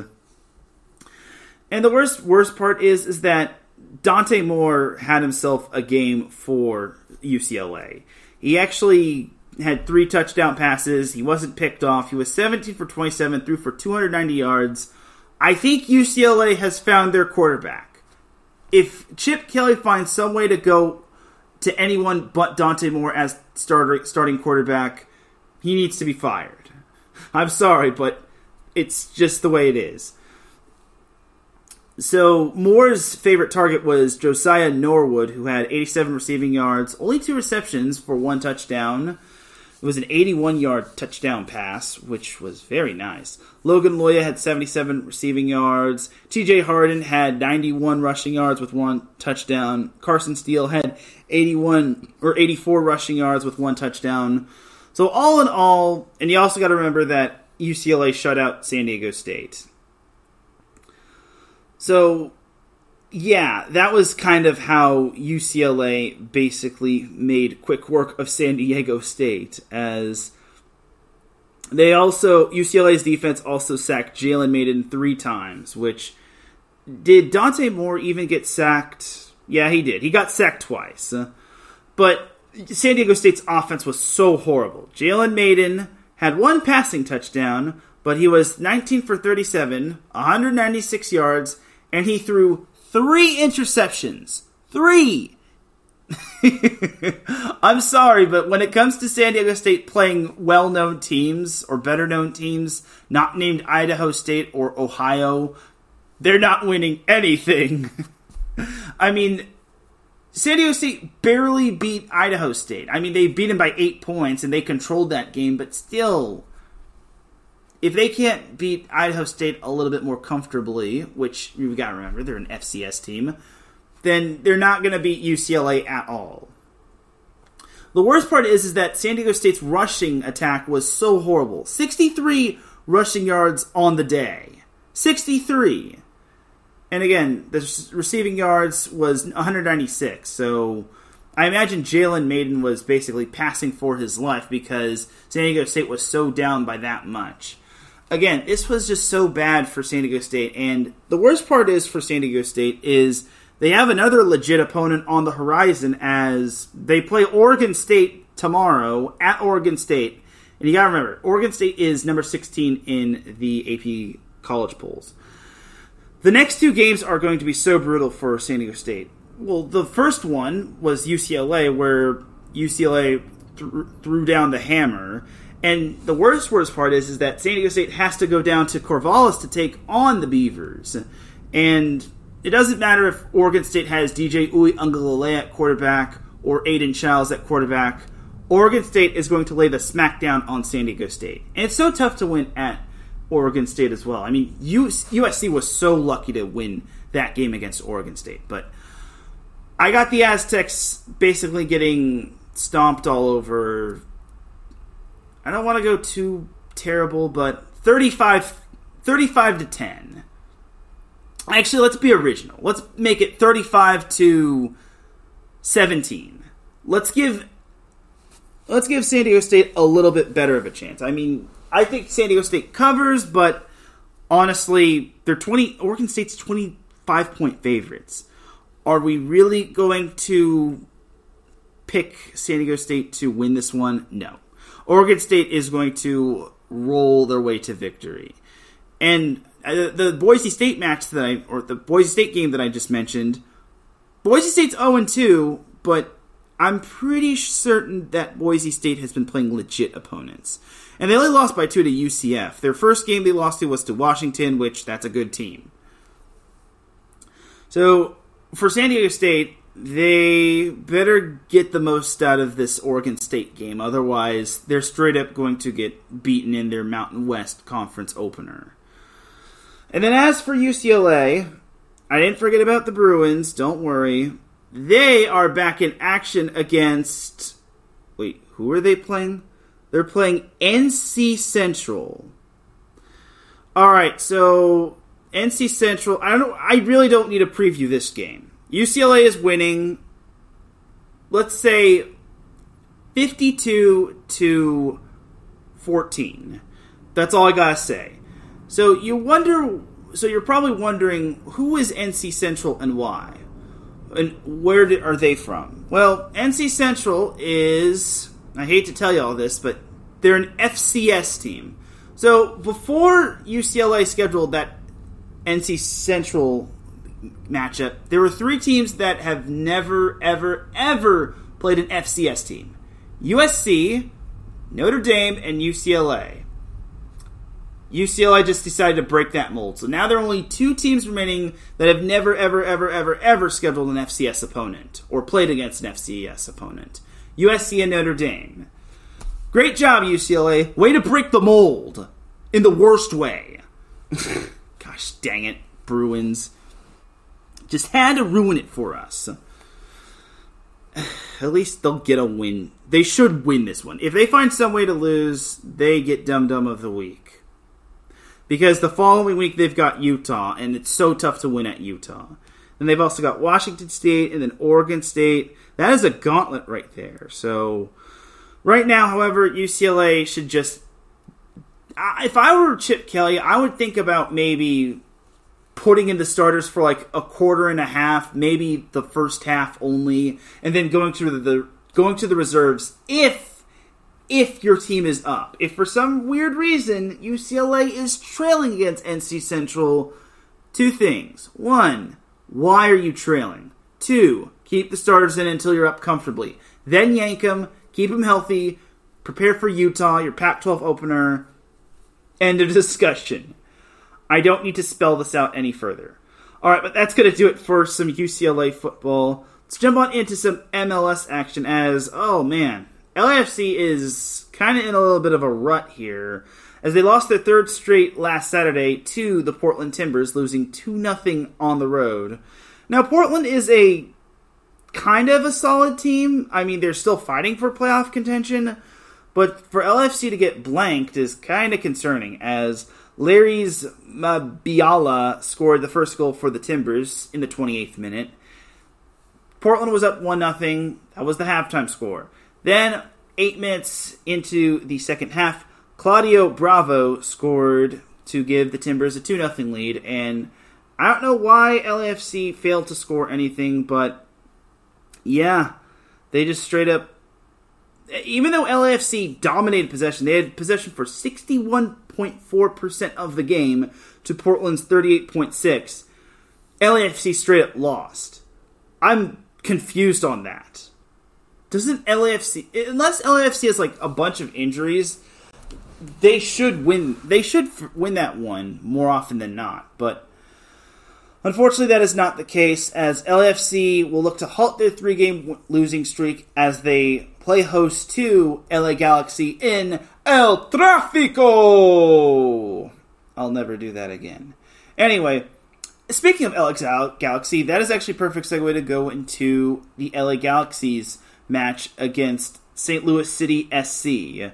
And the worst part is that Dante Moore had himself a game for UCLA. He actually had 3 touchdown passes. He wasn't picked off. He was 17 for 27, threw for 290 yards. I think UCLA has found their quarterback. If Chip Kelly finds some way to go to anyone but Dante Moore as starting quarterback, he needs to be fired. I'm sorry, but it's just the way it is. So Moore's favorite target was Josiah Norwood, who had 87 receiving yards, only 2 receptions for 1 touchdown. It was an 81-yard touchdown pass, which was very nice. Logan Loya had 77 receiving yards. TJ Harden had 91 rushing yards with 1 touchdown. Carson Steele had 84 rushing yards with 1 touchdown. So all in all, and you also got to remember that UCLA shut out San Diego State. So, yeah, that was kind of how UCLA basically made quick work of San Diego State, as UCLA's defense also sacked Jalen Mayden 3 times, which, did Dante Moore even get sacked? Yeah, he did. He got sacked twice. But San Diego State's offense was so horrible. Jalen Mayden had 1 passing touchdown, but he was 19 for 37, 196 yards, and he threw 3 interceptions. 3! I'm sorry, but when it comes to San Diego State playing well-known teams or better-known teams, not named Idaho State or Ohio, they're not winning anything. I mean, San Diego State barely beat Idaho State. I mean, they beat them by 8 points, and they controlled that game, but still, if they can't beat Idaho State a little bit more comfortably, which you've got to remember, they're an FCS team, then they're not going to beat UCLA at all. The worst part is that San Diego State's rushing attack was so horrible. 63 rushing yards on the day. 63. And again, the receiving yards was 196, so I imagine Jalen Mayden was basically passing for his life because San Diego State was so down by that much. Again, this was just so bad for San Diego State, and the worst part is for San Diego State is they have another legit opponent on the horizon as they play Oregon State tomorrow at Oregon State. And you gotta remember, Oregon State is number 16 in the AP college polls. The next 2 games are going to be so brutal for San Diego State. Well, the first one was UCLA, where UCLA threw down the hammer. And the worst part is that San Diego State has to go down to Corvallis to take on the Beavers. And it doesn't matter if Oregon State has DJ Uiagalelei at quarterback or Aiden Childs at quarterback. Oregon State is going to lay the smackdown on San Diego State. And it's so tough to win at Oregon State as well. I mean, USC was so lucky to win that game against Oregon State. But I got the Aztecs basically getting stomped all over. I don't want to go too terrible, but 35 to 10. Actually, let's be original. Let's make it 35 to 17. Let's give San Diego State a little bit better of a chance. I mean, I think San Diego State covers, but honestly, Oregon State's 25-point favorites. Are we really going to pick San Diego State to win this one? No. Oregon State is going to roll their way to victory. And the Boise State the Boise State game that I just mentioned, Boise State's 0-2, but I'm pretty certain that Boise State has been playing legit opponents. And they only lost by 2 to UCF. Their first game they lost to was to Washington, which that's a good team. So for San Diego State, they better get the most out of this Oregon State game. Otherwise, they're straight up going to get beaten in their Mountain West Conference opener. And then as for UCLA, I didn't forget about the Bruins. Don't worry. They are back in action against... Wait, who are they playing? They're playing NC Central. Alright, so NC Central... I really don't need to preview this game. UCLA is winning, let's say, 52 to 14. That's all I gotta say. So you're probably wondering, who is NC Central and why? And where are they from? Well, NC Central is, I hate to tell you all this, but they're an FCS team. So before UCLA scheduled that NC Central matchup, there were 3 teams that have never, ever, ever played an FCS team. USC, Notre Dame, and UCLA. UCLA just decided to break that mold. So now there are only 2 teams remaining that have never, ever, ever, ever, ever scheduled an FCS opponent or played against an FCS opponent. USC and Notre Dame. Great job, UCLA. Way to break the mold in the worst way. Gosh dang it, Bruins. Just had to ruin it for us. At least they'll get a win. They should win this one. If they find some way to lose, they get Dum Dum of the Week. because the following week they've got Utah, and it's so tough to win at Utah. Then they've also got Washington State and then Oregon State. That is a gauntlet right there. So right now, however, UCLA should just... If I were Chip Kelly, I would think about maybe putting in the starters for like a quarter and a half, maybe the first half only, and then going to the reserves if your team is up. If for some weird reason UCLA is trailing against NC Central, two things. One, why are you trailing? Two, keep the starters in until you're up comfortably. Then yank them, keep them healthy, prepare for Utah, your Pac-12 opener. End of discussion. I don't need to spell this out any further. Alright, but that's going to do it for some UCLA football. Let's jump on into some MLS action as, oh man, LAFC is kind of in a little bit of a rut here as they lost their third straight last Saturday to the Portland Timbers, losing 2-0 on the road. Now, Portland is a kind of a solid team. I mean, they're still fighting for playoff contention, but for LAFC to get blanked is kind of concerning, as Larry's Biala scored the first goal for the Timbers in the 28th minute. Portland was up 1-0. That was the halftime score. Then, 8 minutes into the second half, Claudio Bravo scored to give the Timbers a 2-0 lead, and I don't know why LAFC failed to score anything, but yeah, they just straight up... Even though LAFC dominated possession, they had possession for 61.4% of the game to Portland's 38.6%. LAFC straight up lost. I'm confused on that. Doesn't LAFC... Unless LAFC has like a bunch of injuries, they should win. They should win that one more often than not. But unfortunately, that is not the case, as LAFC will look to halt their 3-game losing streak as they play host to LA Galaxy in El Trafico. I'll never do that again. Anyway, speaking of LA Galaxy, that is actually a perfect segue to go into the LA Galaxy's match against St. Louis City SC.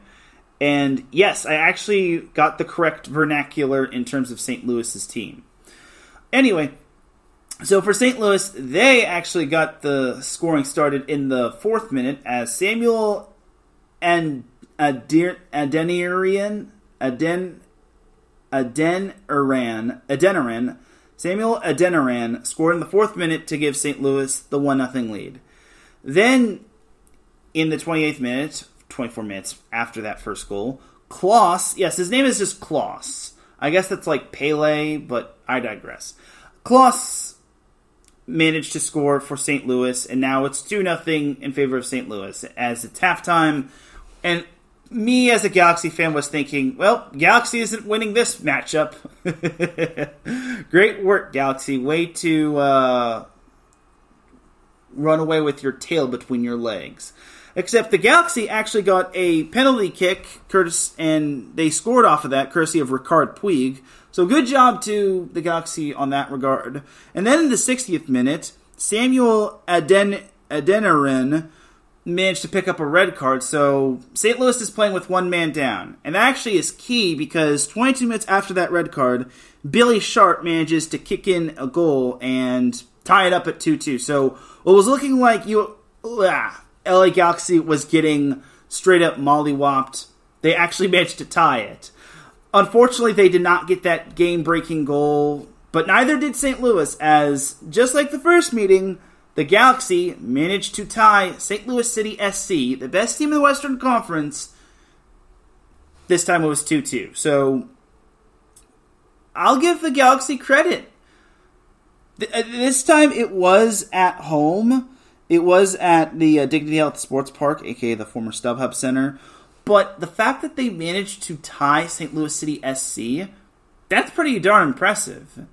And yes, I actually got the correct vernacular in terms of St. Louis's team. Anyway, so for St. Louis, they actually got the scoring started in the 4th minute as Samuel Adeniran scored in the 4th minute to give St. Louis the 1-0 lead. Then, in the 28th minute, 24 minutes after that first goal, Klaus, yes, his name is just Klaus. I guess that's like Pele, but I digress. Klaus managed to score for St. Louis, and now it's 2-0 in favor of St. Louis as it's halftime. And me, as a Galaxy fan, was thinking, well, Galaxy isn't winning this matchup. Great work, Galaxy. Way to run away with your tail between your legs. Except the Galaxy actually got a penalty kick, and they scored off of that, courtesy of Ricard Puig. So good job to the Galaxy on that regard. And then in the 60th minute, Samuel Adeniran managed to pick up a red card, so St. Louis is playing with one man down. And that actually is key because 22 minutes after that red card, Billy Sharp manages to kick in a goal and tie it up at 2-2. So what was looking like LA Galaxy was getting straight up mollywopped, they actually managed to tie it. Unfortunately, they did not get that game-breaking goal, but neither did St. Louis, as just like the first meeting, the Galaxy managed to tie St. Louis City SC, the best team in the Western Conference. This time it was 2-2. So, I'll give the Galaxy credit. This time it was at home. It was at the Dignity Health Sports Park, aka the former StubHub Center. But the fact that they managed to tie St. Louis City SC, that's pretty darn impressive.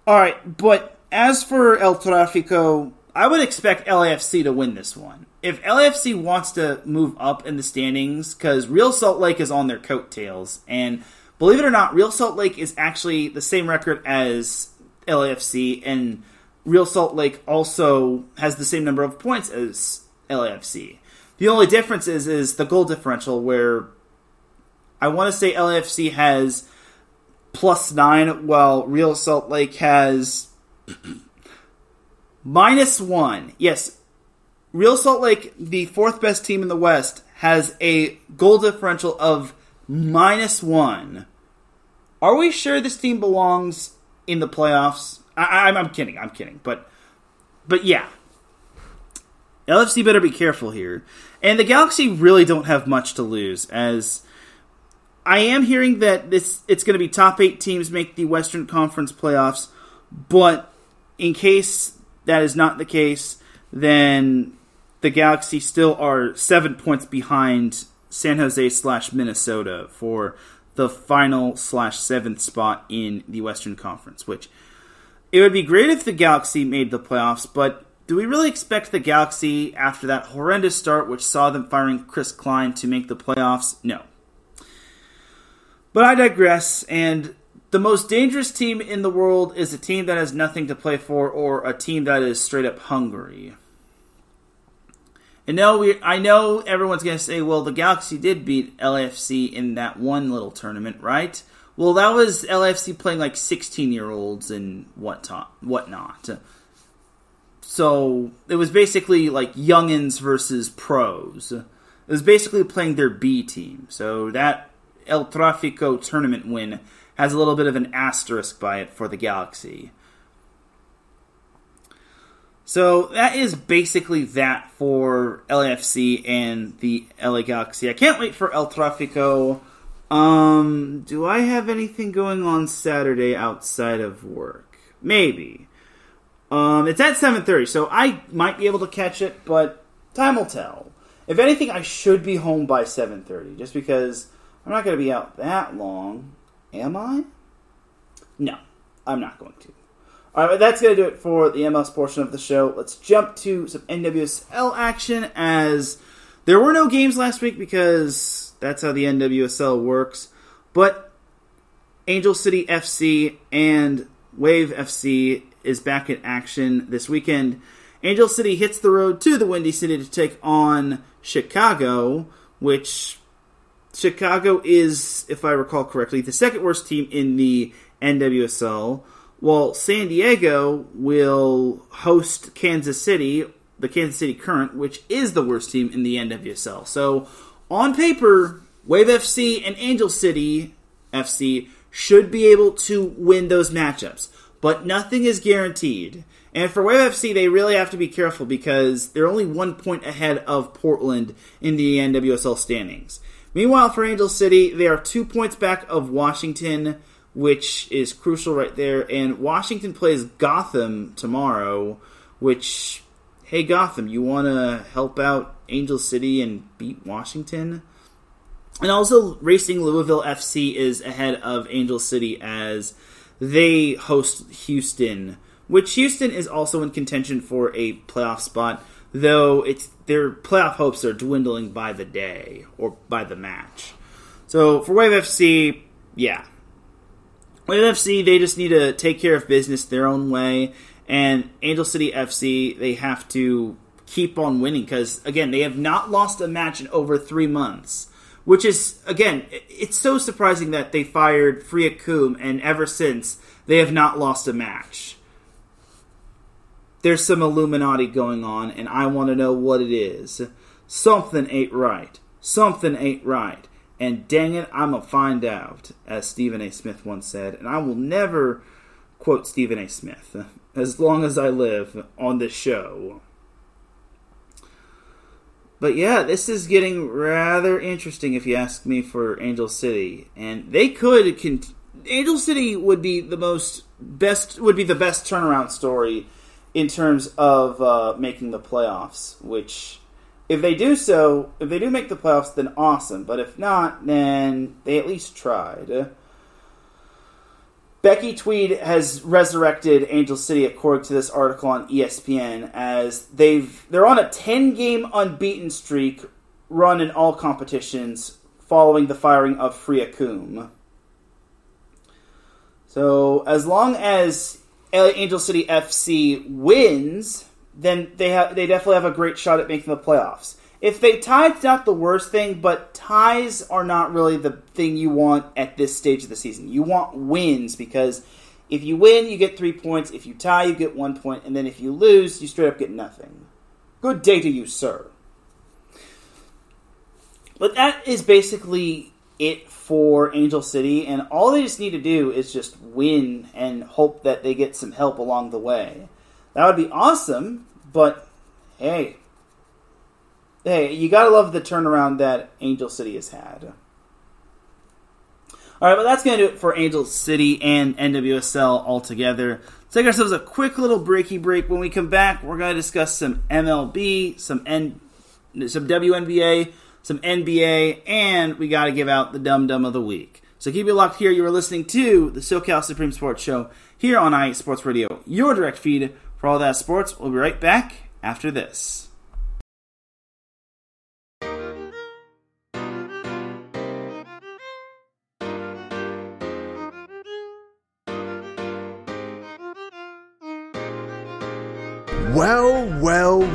Alright, but as for El Trafico, I would expect LAFC to win this one. If LAFC wants to move up in the standings, because Real Salt Lake is on their coattails, and believe it or not, Real Salt Lake is actually the same record as LAFC, and Real Salt Lake also has the same number of points as LAFC. The only difference is the goal differential, where I want to say LAFC has +9, while Real Salt Lake has -1. Yes, Real Salt Lake, the fourth best team in the West, has a goal differential of -1. Are we sure this team belongs in the playoffs? I'm kidding. But yeah. LFC better be careful here. And the Galaxy really don't have much to lose, as I am hearing that it's going to be top 8 teams make the Western Conference playoffs, but in case that is not the case, then the Galaxy still are 7 points behind San Jose/Minnesota for the final/7th spot in the Western Conference, which it would be great if the Galaxy made the playoffs, but do we really expect the Galaxy, after that horrendous start which saw them firing Chris Klein, to make the playoffs? No. But I digress, and the most dangerous team in the world is a team that has nothing to play for, or a team that is straight up hungry. And I know everyone's going to say, well, the Galaxy did beat LAFC in that one little tournament, right? Well, that was LAFC playing like 16-year-olds and whatnot. So it was basically like youngins versus pros. It was basically playing their B team. So that El Trafico tournament win has a little bit of an asterisk by it for the Galaxy. So that is basically that for LAFC and the LA Galaxy. I can't wait for El Trafico. Do I have anything going on Saturday outside of work? Maybe. It's at 7:30, so I might be able to catch it, but time will tell. If anything, I should be home by 7:30, just because I'm not going to be out that long. Am I? No, I'm not going to. Alright, but that's going to do it for the MLS portion of the show. Let's jump to some NWSL action, as there were no games last week because that's how the NWSL works. But Angel City FC and Wave FC is back in action this weekend. Angel City hits the road to the Windy City to take on Chicago, which Chicago is, if I recall correctly, the second worst team in the NWSL, while San Diego will host Kansas City, the Kansas City Current, which is the worst team in the NWSL. So, on paper, Wave FC and Angel City FC should be able to win those matchups. But nothing is guaranteed. And for Wave FC, they really have to be careful because they're only 1 point ahead of Portland in the NWSL standings. Meanwhile, for Angel City, they are 2 points back of Washington, which is crucial right there. And Washington plays Gotham tomorrow, which, hey Gotham, you want to help out Angel City and beat Washington? And also, Racing Louisville FC is ahead of Angel City as they host Houston, which Houston is also in contention for a playoff spot, though their playoff hopes are dwindling by the day or by the match. So for Wave FC, yeah. Wave FC, they just need to take care of business their own way, and Angel City FC, they have to keep on winning because, again, they have not lost a match in over 3 months. Which is, again, it's so surprising that they fired Freya Coombe, and ever since, they have not lost a match. There's some Illuminati going on, and I want to know what it is. Something ain't right. Something ain't right. And dang it, I'm going to find out, as Stephen A. Smith once said. And I will never quote Stephen A. Smith, as long as I live on this show. But yeah, this is getting rather interesting if you ask me for Angel City. And they could Angel City would be the best turnaround story in terms of making the playoffs, which if they do make the playoffs, then awesome. But if not, then they at least tried. Becky Tweed has resurrected Angel City, according to this article on ESPN, as they're on a 10-game unbeaten streak, run in all competitions, following the firing of Freya Coombe. So, as long as Angel City FC wins, then they definitely have a great shot at making the playoffs. if they tie, it's not the worst thing, but ties are not really the thing you want at this stage of the season. You want wins, because if you win, you get 3 points. If you tie, you get 1 point. And then if you lose, you straight up get nothing. Good day to you, sir. But that is basically it for Angel City, and all they just need to do is just win and hope that they get some help along the way. That would be awesome, but hey, you gotta love the turnaround that Angel City has had. Alright, but that's going to do it for Angel City and NWSL altogether. Let's take ourselves a quick little breaky break. When we come back, we're going to discuss some MLB, some WNBA, some NBA, and we got to give out the Dum Dum of the Week. So keep it locked here. You are listening to the SoCal Supreme Sports Show here on IE Sports Radio, your direct feed for all that sports. We'll be right back after this. Well,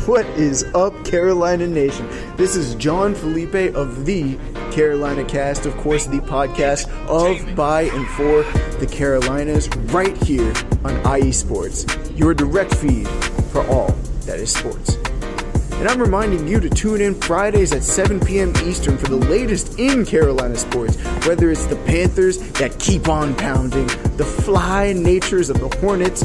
what is up, Carolina Nation? This is John Felipe of the Carolina Cast, of course, the podcast of, by, and for the Carolinas, right here on IE Sports, your direct feed for all that is sports. And I'm reminding you to tune in Fridays at 7 p.m. Eastern for the latest in Carolina sports, whether it's the Panthers that keep on pounding, the fly natures of the Hornets,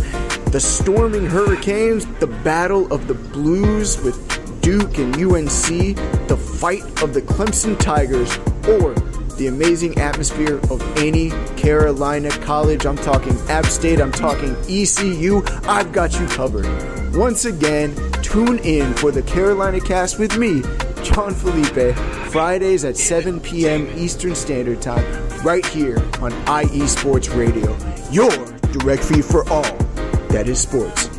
the storming Hurricanes, the battle of the Blues with Duke and UNC, the fight of the Clemson Tigers, or the amazing atmosphere of any Carolina college. I'm talking App State, I'm talking ECU. I've got you covered. Once again, tune in for the Carolina Cast with me, John Felipe, Fridays at 7 p.m. Eastern Standard Time, right here on IE Sports Radio, your direct feed for all that is sports.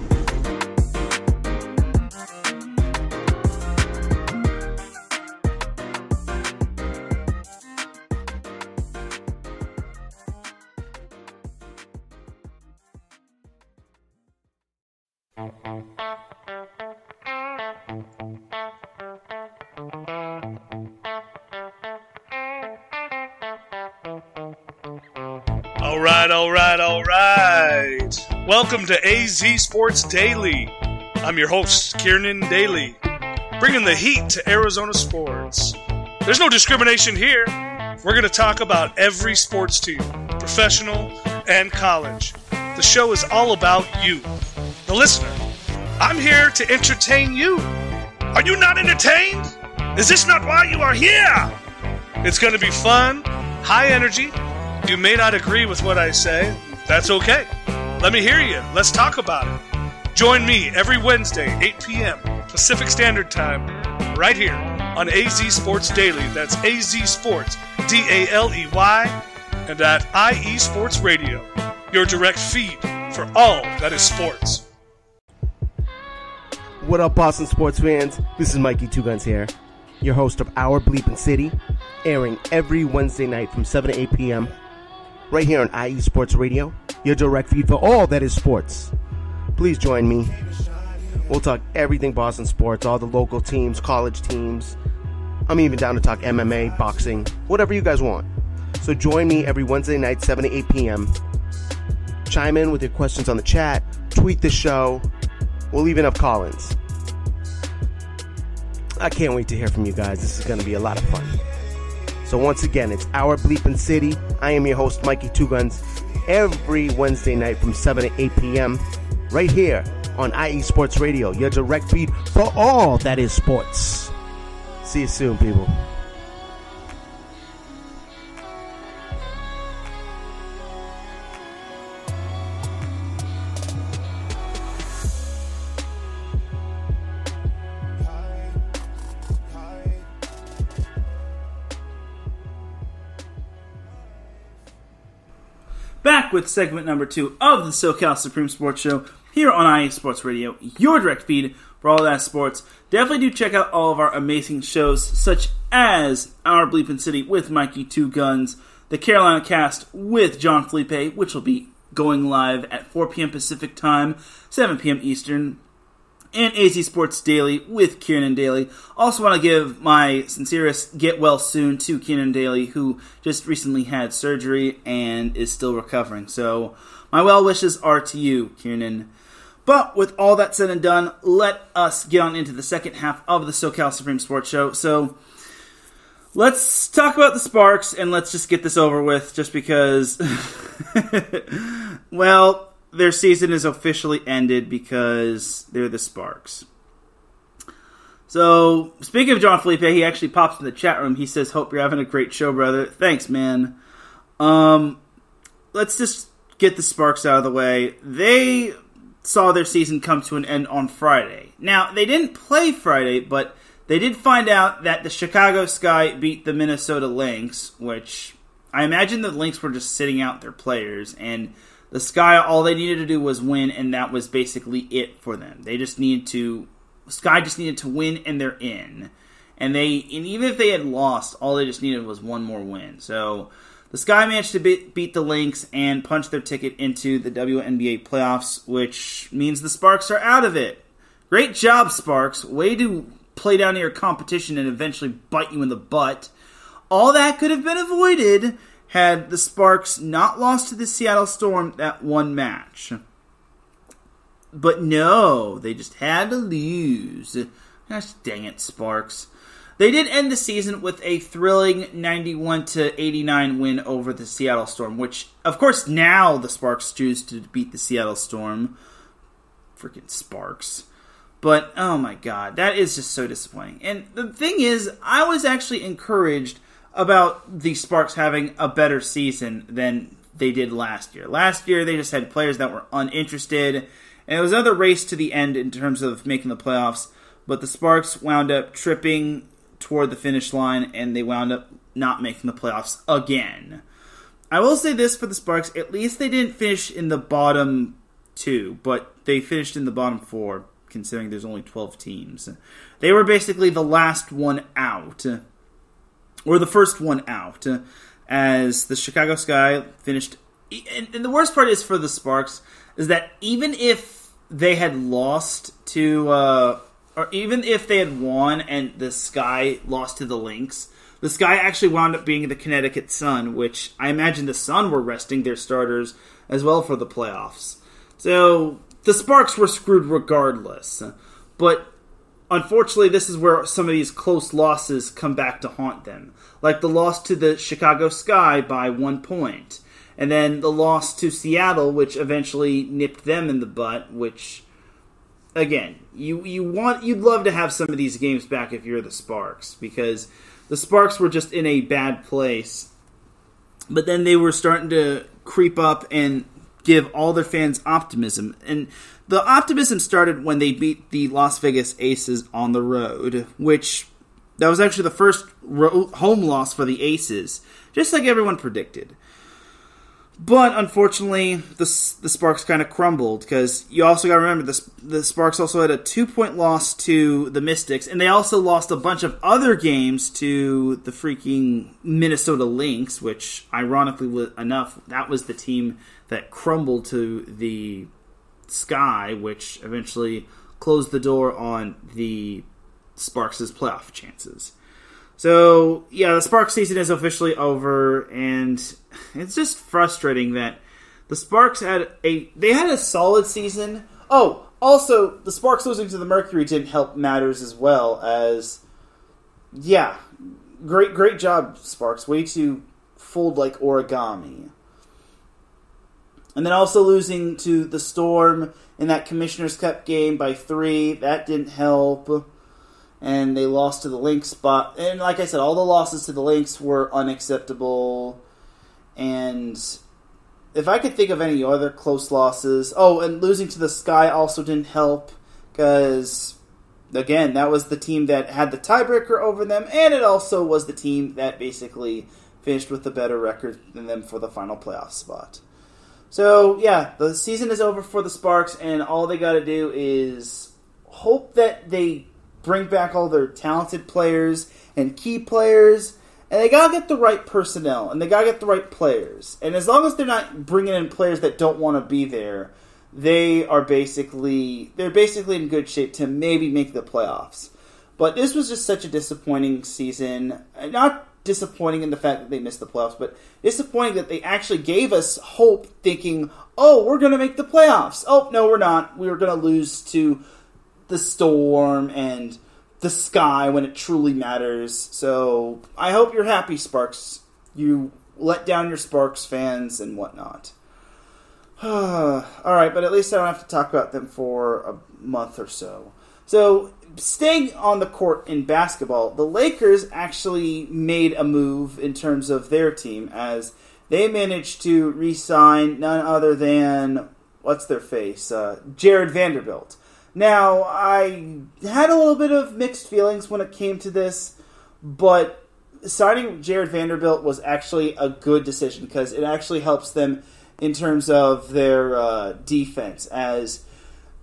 All right. Welcome to AZ Sports Daily. I'm your host, Kieran Daly, bringing the heat to Arizona sports. There's no discrimination here. We're going to talk about every sports team, professional and college. The show is all about you, the listener. I'm here to entertain you. Are you not entertained? Is this not why you are here? It's going to be fun, high energy. You may not agree with what I say. That's okay. Let me hear you. Let's talk about it. Join me every Wednesday, 8 p.m. Pacific Standard Time, right here on AZ Sports Daily. That's AZ Sports, Daily, and at IE Sports Radio, your direct feed for all that is sports. What up, Boston sports fans? This is Mikey Two Guns here, your host of Our Bleeping City, airing every Wednesday night from 7 to 8 p.m. right here on IE Sports Radio, your direct feed for all that is sports. Please join me. We'll talk everything Boston sports, all the local teams, college teams. I'm even down to talk MMA, boxing, whatever you guys want. So join me every Wednesday night, 7 to 8 p.m. Chime in with your questions on the chat, tweet the show. We'll even have call-ins. I can't wait to hear from you guys. This is going to be a lot of fun. So once again, it's Our Bleeping City. I am your host, Mikey Two Guns, every Wednesday night from 7 to 8 p.m. right here on IE Sports Radio, your direct feed for all that is sports. See you soon, people. Back with segment number 2 of the SoCal Supreme Sports Show here on IE Sports Radio, your direct feed for all that sports. Definitely do check out all of our amazing shows, such as Our Bleeping City with Mikey Two Guns, the Carolina Cast with John Felipe, which will be going live at 4 p.m. Pacific Time, 7 p.m. Eastern, and AZ Sports Daily with Kieran Daly. Also want to give my sincerest get well soon to Kieran Daly, who just recently had surgery and is still recovering. So my well wishes are to you, Kieran. But with all that said and done, let us get on into the second half of the SoCal Supreme Sports Show. So let's talk about the Sparks, and let's just get this over with, just because, well, their season is officially ended because they're the Sparks. So, speaking of John Felipe, he actually pops in the chat room. He says, hope you're having a great show, brother. Thanks, man. Let's just get the Sparks out of the way. They saw their season come to an end on Friday. Now, they didn't play Friday, but they did find out that the Chicago Sky beat the Minnesota Lynx, which I imagine the Lynx were just sitting out their players, and the Sky, all they needed to do was win, and that was basically it for them. Sky just needed to win, and they're in. And even if they had lost, all they just needed was one more win. So the Sky managed to beat the Lynx and punch their ticket into the WNBA playoffs, which means the Sparks are out of it. Great job, Sparks. Way to play down to your competition and eventually bite you in the butt. All that could have been avoided had the Sparks not lost to the Seattle Storm that one match. But no, they just had to lose. Gosh dang it, Sparks. They did end the season with a thrilling 91-89 win over the Seattle Storm, which, of course, now the Sparks choose to beat the Seattle Storm. Freaking Sparks. But, oh my god, that is just so disappointing. And the thing is, I was actually encouraged about the Sparks having a better season than they did last year. Last year, they just had players that were uninterested, and it was another race to the end in terms of making the playoffs, but the Sparks wound up tripping toward the finish line, and they wound up not making the playoffs again. I will say this for the Sparks, at least they didn't finish in the bottom 2, but they finished in the bottom 4, considering there's only 12 teams. They were basically the last one out, or the first one out, as the Chicago Sky finished. And the worst part is for the Sparks is that even if they had lost to, or even if they had won and the Sky lost to the Lynx, the Sky actually wound up being the Connecticut Sun, which I imagine the Sun were resting their starters as well for the playoffs. So the Sparks were screwed regardless. But unfortunately, this is where some of these close losses come back to haunt them. Like the loss to the Chicago Sky by 1 point. And then the loss to Seattle, which eventually nipped them in the butt, which, again, you'd love to have some of these games back if you're the Sparks, because the Sparks were just in a bad place. But then they were starting to creep up and give all their fans optimism. And the optimism started when they beat the Las Vegas Aces on the road, which that was actually the first home loss for the Aces, just like everyone predicted. But unfortunately, the Sparks kind of crumbled, because you also got to remember the Sparks also had a 2-point loss to the Mystics, and they also lost a bunch of other games to the freaking Minnesota Lynx, which, ironically enough, that was the team that crumbled to the Sky, which eventually closed the door on the Sparks' playoff chances. So, yeah, the Sparks season is officially over, and it's just frustrating that the Sparks had a solid season. Oh, also, the Sparks losing to the Mercury didn't help matters as well, as, yeah, great job, Sparks. Way to fold like origami. And then also losing to the Storm in that Commissioner's Cup game by 3, that didn't help. And they lost to the Lynx spot. And like I said, all the losses to the Lynx were unacceptable. And if I could think of any other close losses... Oh, and losing to the Sky also didn't help. Because, again, that was the team that had the tiebreaker over them. And it also was the team that basically finished with a better record than them for the final playoff spot. So, yeah, the season is over for the Sparks. And all they got to do is hope that they bring back all their talented players and key players, and they gotta get the right personnel, and they gotta get the right players. And as long as they're not bringing in players that don't want to be there, they're basically in good shape to maybe make the playoffs. But this was just such a disappointing season. Not disappointing in the fact that they missed the playoffs, but disappointing that they actually gave us hope, thinking, oh, we're going to make the playoffs. Oh, no, we're not. We were going to lose to the Storm and the Sky when it truly matters. So I hope you're happy, Sparks. You let down your Sparks fans and whatnot. All right, but at least I don't have to talk about them for a month or so. So, staying on the court in basketball, the Lakers actually made a move in terms of their team as they managed to re-sign none other than, Jarrod Vanderbilt. Now, I had a little bit of mixed feelings when it came to this, but signing Jarrod Vanderbilt was actually a good decision because it actually helps them in terms of their defense. As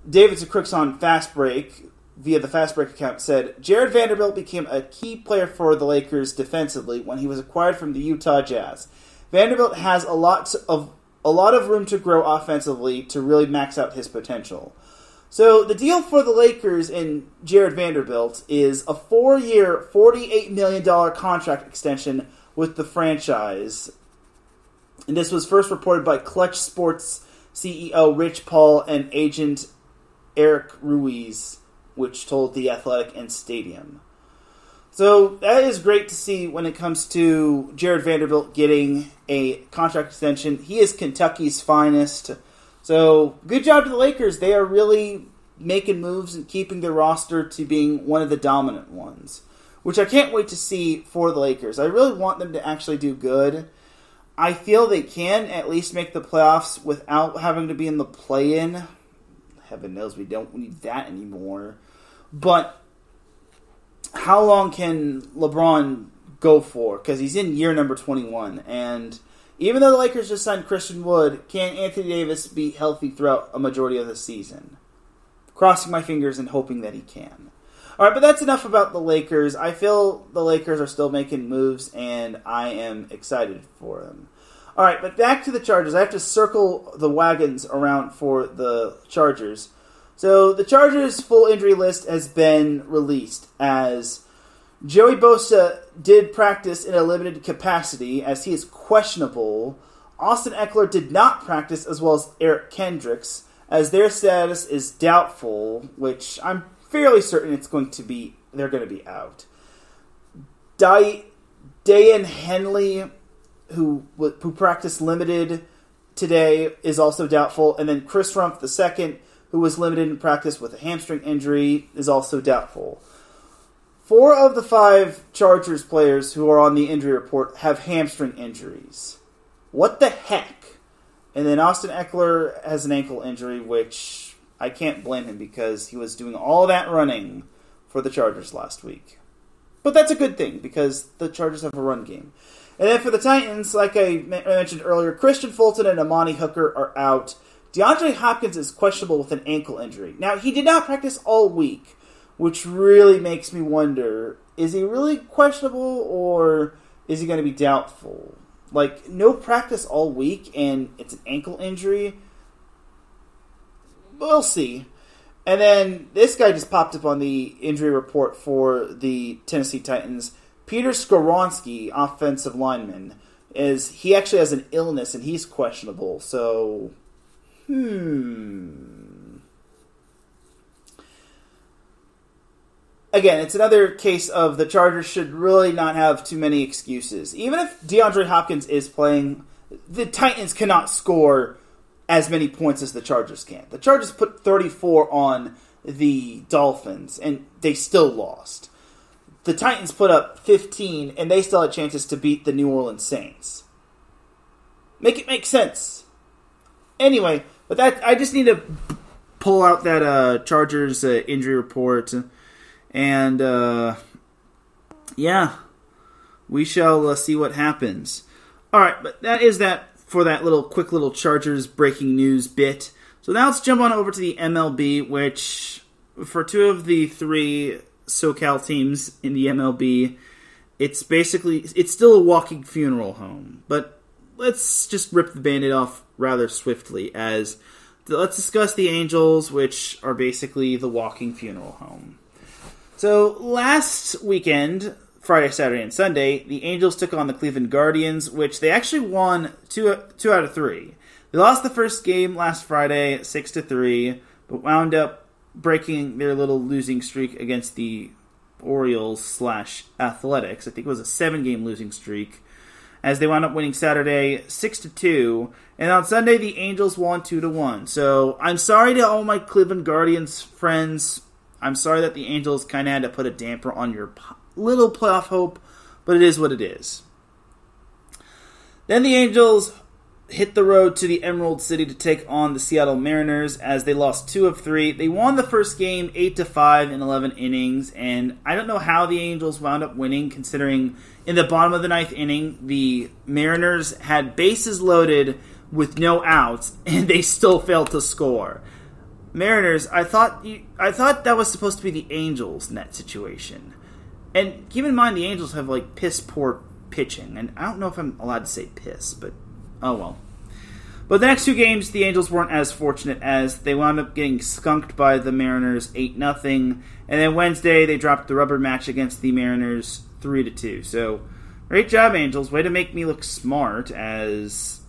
David Crooks on Fast Break, via the Fast Break account, said, Jarrod Vanderbilt became a key player for the Lakers defensively when he was acquired from the Utah Jazz. Vanderbilt has a lot of room to grow offensively to really max out his potential. So the deal for the Lakers and Jarrod Vanderbilt is a 4-year, $48 million contract extension with the franchise. And this was first reported by Clutch Sports CEO Rich Paul and agent Eric Ruiz, which told The Athletic and Stadium. So that is great to see when it comes to Jarrod Vanderbilt getting a contract extension. He is Kentucky's finest. So good job to the Lakers. They are really making moves and keeping their roster to being one of the dominant ones, which I can't wait to see for the Lakers. I really want them to actually do good. I feel they can at least make the playoffs without having to be in the play-in. Heaven knows we don't need that anymore. But how long can LeBron go for? Because he's in year number 21. And even though the Lakers just signed Christian Wood, can Anthony Davis be healthy throughout a majority of the season? Crossing my fingers and hoping that he can. All right, but that's enough about the Lakers. I feel the Lakers are still making moves, and I am excited for them. All right, but back to the Chargers. I have to circle the wagons around for the Chargers. So the Chargers' full injury list has been released as Joey Bosa did practice in a limited capacity as he is questionable. Austin Eckler did not practice, as well as Eric Kendricks, as their status is doubtful, which I'm fairly certain they're going to be out. Dayan Henley, who practiced limited today, is also doubtful. And then Chris Rumpf II, who was limited in practice with a hamstring injury, is also doubtful. 4 of the 5 Chargers players who are on the injury report have hamstring injuries. What the heck? And then Austin Eckler has an ankle injury, which I can't blame him because he was doing all that running for the Chargers last week. But that's a good thing because the Chargers have a run game. And then for the Titans, like I mentioned earlier, Christian Fulton and Amani Hooker are out. DeAndre Hopkins is questionable with an ankle injury. Now, he did not practice all week, which really makes me wonder, is he really questionable or is he going to be doubtful? Like, no practice all week and it's an ankle injury? We'll see. And then this guy just popped up on the injury report for the Tennessee Titans. Peter Skoronski, offensive lineman, he actually has an illness and he's questionable. So, Again, it's another case of the Chargers should really not have too many excuses. Even if DeAndre Hopkins is playing, the Titans cannot score as many points as the Chargers can. The Chargers put 34 on the Dolphins, and they still lost. The Titans put up 15, and they still had chances to beat the New Orleans Saints. Make it make sense. Anyway, but that I just need to pull out that Chargers injury report. And, we shall see what happens. All right, but that is that for that quick little Chargers breaking news bit. So now let's jump on over to the MLB, which for 2 of the 3 SoCal teams in the MLB, it's still a walking funeral home. But let's just rip the Band-Aid off rather swiftly, as let's discuss the Angels, which are basically the walking funeral home. So last weekend, Friday, Saturday, and Sunday, the Angels took on the Cleveland Guardians, which they actually won two out of 3. They lost the first game last Friday 6-3, but wound up breaking their little losing streak against the Orioles/Athletics. I think it was a 7-game losing streak, as they wound up winning Saturday 6-2, and on Sunday the Angels won 2-1. So I'm sorry to all my Cleveland Guardians friends. I'm sorry that the Angels kind of had to put a damper on your little playoff hope, but it is what it is. Then the Angels hit the road to the Emerald City to take on the Seattle Mariners, as they lost 2 of 3. They won the first game 8-5 in 11 innings, and I don't know how the Angels wound up winning, considering in the bottom of the 9th inning, the Mariners had bases loaded with no outs, and they still failed to score. Mariners, I thought that was supposed to be the Angels in that situation. And keep in mind, the Angels have piss poor pitching, and I don't know if I'm allowed to say piss, but oh well. But the next 2 games, the Angels weren't as fortunate, as they wound up getting skunked by the Mariners 8-0, and then Wednesday they dropped the rubber match against the Mariners 3-2. So, great job, Angels. Way to make me look smart, as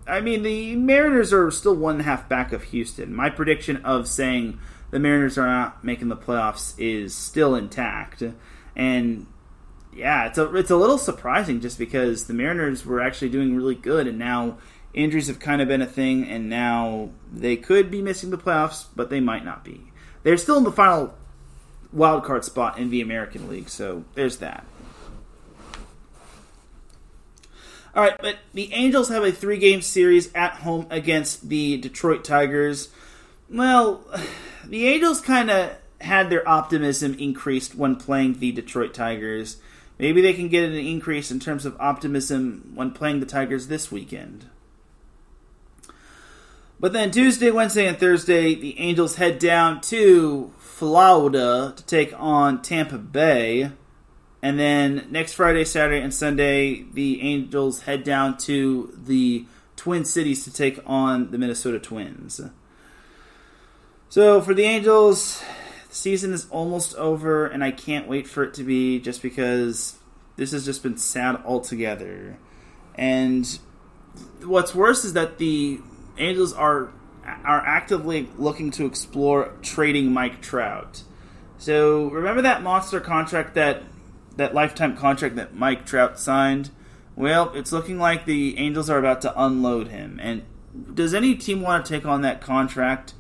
the Mariners are still 1.5 back of Houston. My prediction of saying the Mariners are not making the playoffs is still intact, and yeah, it's a little surprising just because the Mariners were actually doing really good, and now injuries have kind of been a thing, and now they could be missing the playoffs, but they might not be. They're still in the final wild card spot in the American League, so there's that. All right, but the Angels have a 3-game series at home against the Detroit Tigers. Well, the Angels kind of had their optimism increased when playing the Detroit Tigers. Maybe they can get an increase in terms of optimism when playing the Tigers this weekend. But then Tuesday, Wednesday, and Thursday, the Angels head down to Florida to take on Tampa Bay. And then next Friday, Saturday, and Sunday, the Angels head down to the Twin Cities to take on the Minnesota Twins. So for the Angels, the season is almost over, and I can't wait for it to be, just because this has just been sad altogether. And what's worse is that the Angels are actively looking to explore trading Mike Trout. So remember that monster contract, that lifetime contract that Mike Trout signed? Well, it's looking like the Angels are about to unload him. And does any team want to take on that contract?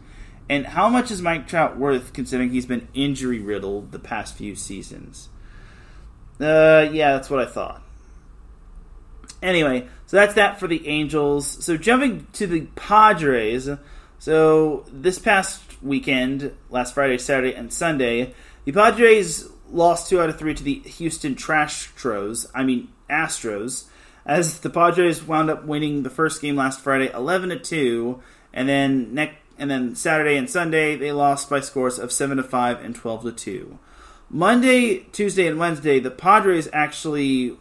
And how much is Mike Trout worth, considering he's been injury-riddled the past few seasons? Yeah, that's what I thought. Anyway, so that's that for the Angels. So jumping to the Padres. So this past weekend, last Friday, Saturday, and Sunday, the Padres lost 2 out of 3 to the Houston Astros, as the Padres wound up winning the first game last Friday 11-2, and then Saturday and Sunday they lost by scores of 7-5 and 12-2. Monday, Tuesday, and Wednesday, the Padres actually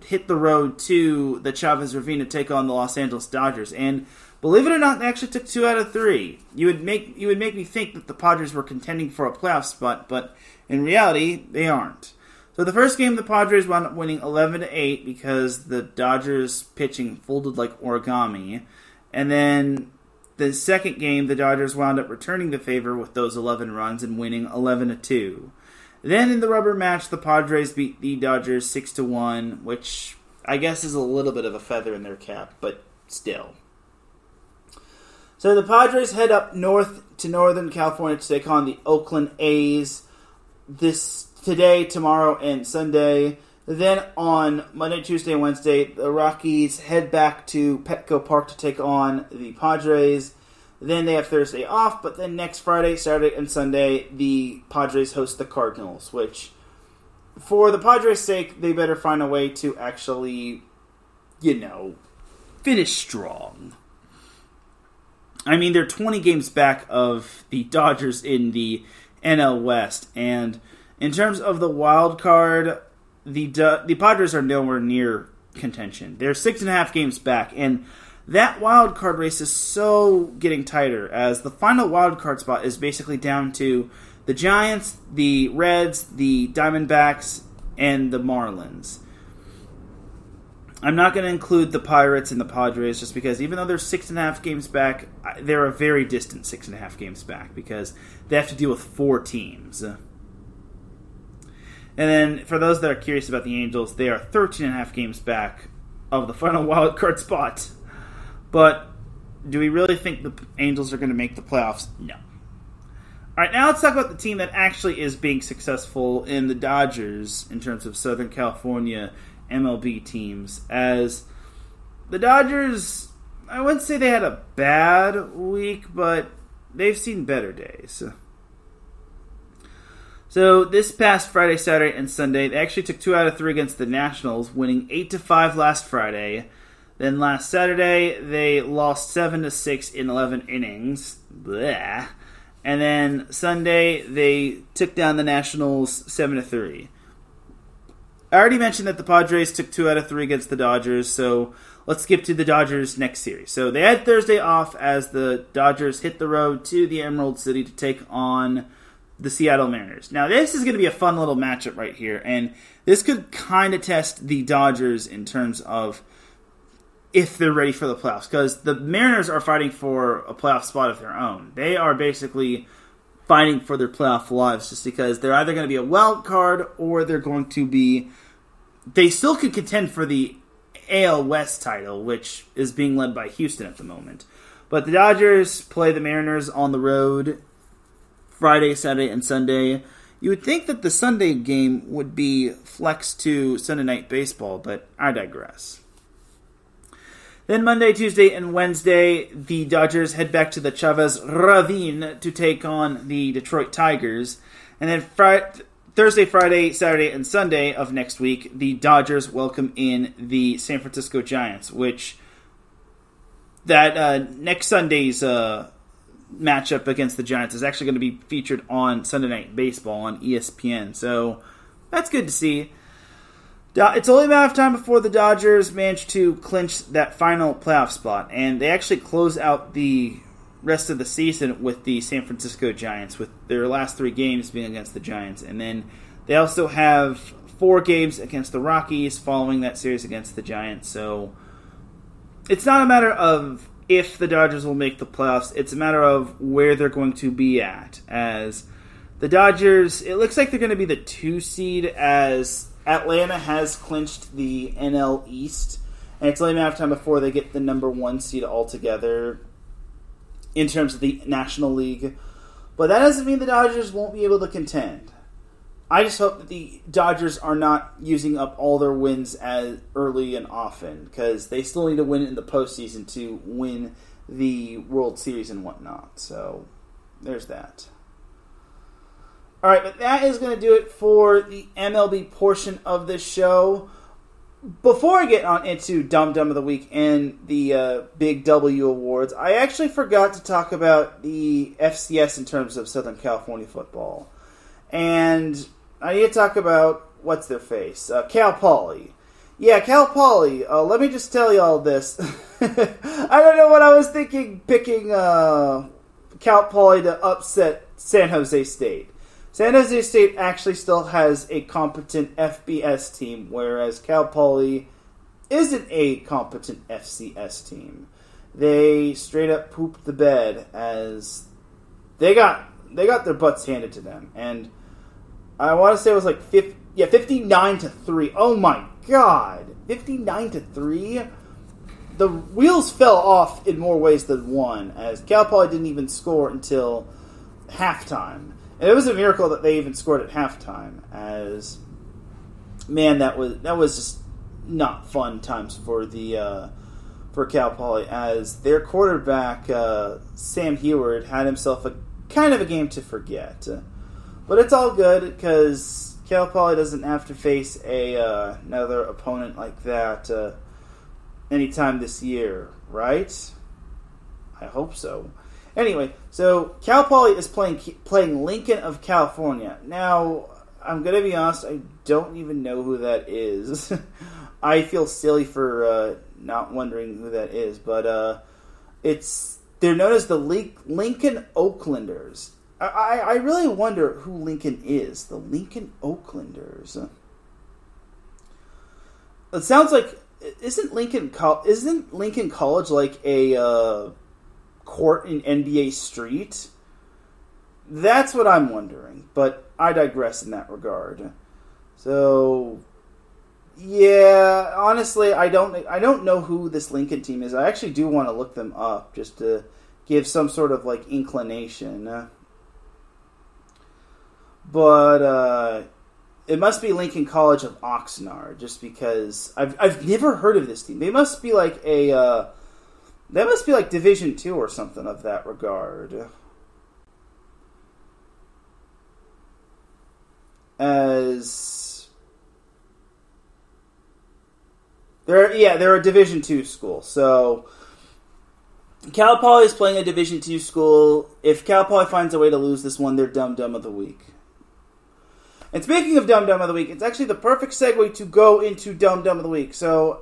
hit the road to the Chavez Ravine to take on the Los Angeles Dodgers, and believe it or not, they actually took 2 out of 3. You would make me think that the Padres were contending for a playoff spot, but in reality, they aren't. So the first game, the Padres wound up winning 11-8 because the Dodgers pitching folded like origami, and then the second game, the Dodgers wound up returning the favor with those 11 runs and winning 11-2. Then in the rubber match, the Padres beat the Dodgers 6-1, which I guess is a little bit of a feather in their cap, but still. So the Padres head up north to Northern California to take on the Oakland A's today, tomorrow, and Sunday. Then on Monday, Tuesday, and Wednesday, the Rockies head back to Petco Park to take on the Padres. Then they have Thursday off, but then next Friday, Saturday, and Sunday, the Padres host the Cardinals, which, for the Padres' sake, they better find a way to actually, finish strong. I mean, they're 20 games back of the Dodgers in the NL West, and in terms of the wild card, the Padres are nowhere near contention. They're 6.5 games back, and that wild card race is so getting tighter, as the final wild card spot is basically down to the Giants, the Reds, the Diamondbacks, and the Marlins. I'm not going to include the Pirates and the Padres just because even though they're 6.5 games back, they're a very distant 6.5 games back because they have to deal with 4 teams. And then for those that are curious about the Angels, they are 13.5 games back of the final wild card spot. But do we really think the Angels are going to make the playoffs? No. All right, now let's talk about the team that actually is being successful in the Dodgers in terms of Southern California MLB teams. As the Dodgers, I wouldn't say they had a bad week, but they've seen better days. So this past Friday, Saturday, and Sunday, they actually took 2 out of 3 against the Nationals, winning 8-5 last Friday. Then last Saturday, they lost 7-6 in 11 innings. Blah. And then Sunday, they took down the Nationals 7-3. I already mentioned that the Padres took 2 out of 3 against the Dodgers, so let's skip to the Dodgers' next series. So they had Thursday off as the Dodgers hit the road to the Emerald City to take on the Seattle Mariners. Now, this is going to be a fun little matchup right here, and this could kind of test the Dodgers in terms of if they're ready for the playoffs, because the Mariners are fighting for a playoff spot of their own. They are basically fighting for their playoff lives just because they're either going to be a wild card or they're going to be... They still could contend for the AL West title, which is being led by Houston at the moment. But the Dodgers play the Mariners on the road Friday, Saturday, and Sunday. You would think that the Sunday game would be flexed to Sunday Night Baseball, but I digress. Then Monday, Tuesday, and Wednesday, the Dodgers head back to the Chavez Ravine to take on the Detroit Tigers. And then Thursday, Friday, Saturday, and Sunday of next week, the Dodgers welcome in the San Francisco Giants, which that next Sunday's matchup against the Giants is actually going to be featured on Sunday Night Baseball on ESPN. So that's good to see. It's only a matter of time before the Dodgers manage to clinch that final playoff spot, and they actually close out the rest of the season with the San Francisco Giants, with their last 3 games being against the Giants. And then they also have 4 games against the Rockies following that series against the Giants. So it's not a matter of if the Dodgers will make the playoffs, it's a matter of where they're going to be at. As the Dodgers, it looks like they're going to be the 2 seed as Atlanta has clinched the NL East, and it's only a matter of time before they get the number 1 seed altogether in terms of the National League. But that doesn't mean the Dodgers won't be able to contend. I just hope that the Dodgers are not using up all their wins as early and often, because they still need to win in the postseason to win the World Series and whatnot. So there's that. All right, but that is going to do it for the MLB portion of this show. Before I get on into Dum Dum of the Week and the Big W Awards, I actually forgot to talk about the FCS in terms of Southern California football. And I need to talk about, what's their face? Cal Poly. Yeah, Cal Poly. Let me just tell you all this. I don't know what I was thinking picking Cal Poly to upset San Jose State. San Jose State actually still has a competent FBS team, whereas Cal Poly isn't a competent FCS team. They straight up pooped the bed as they got their butts handed to them. And I want to say it was like 59-3. Oh my god. 59-3? The wheels fell off in more ways than one, as Cal Poly didn't even score until halftime. And it was a miracle that they even scored at halftime, as, man, that was just not fun times for Cal Poly, as their quarterback, Sam Heward, had himself a kind of a game to forget. But it's all good, because Cal Poly doesn't have to face another opponent like that anytime this year, right? I hope so. Anyway, so Cal Poly is playing Lincoln of California. Now, I'm going to be honest, I don't even know who that is. I feel silly for not wondering who that is, but they're known as the Lincoln Oaklanders. I really wonder who Lincoln is. The Lincoln Oaklanders. It sounds like isn't Lincoln College like a court in NBA Street? That's what I'm wondering, but I digress in that regard. So, yeah, honestly, I don't know who this Lincoln team is. I actually do want to look them up just to give some sort of like inclination. But it must be Lincoln College of Oxnard, just because I've never heard of this team. They must be like Division II or something of that regard. They're a Division II school. So Cal Poly is playing a Division II school. If Cal Poly finds a way to lose this one, they're Dum Dum of the Week. And speaking of Dum Dum of the Week, it's actually the perfect segue to go into Dum Dum of the Week. So,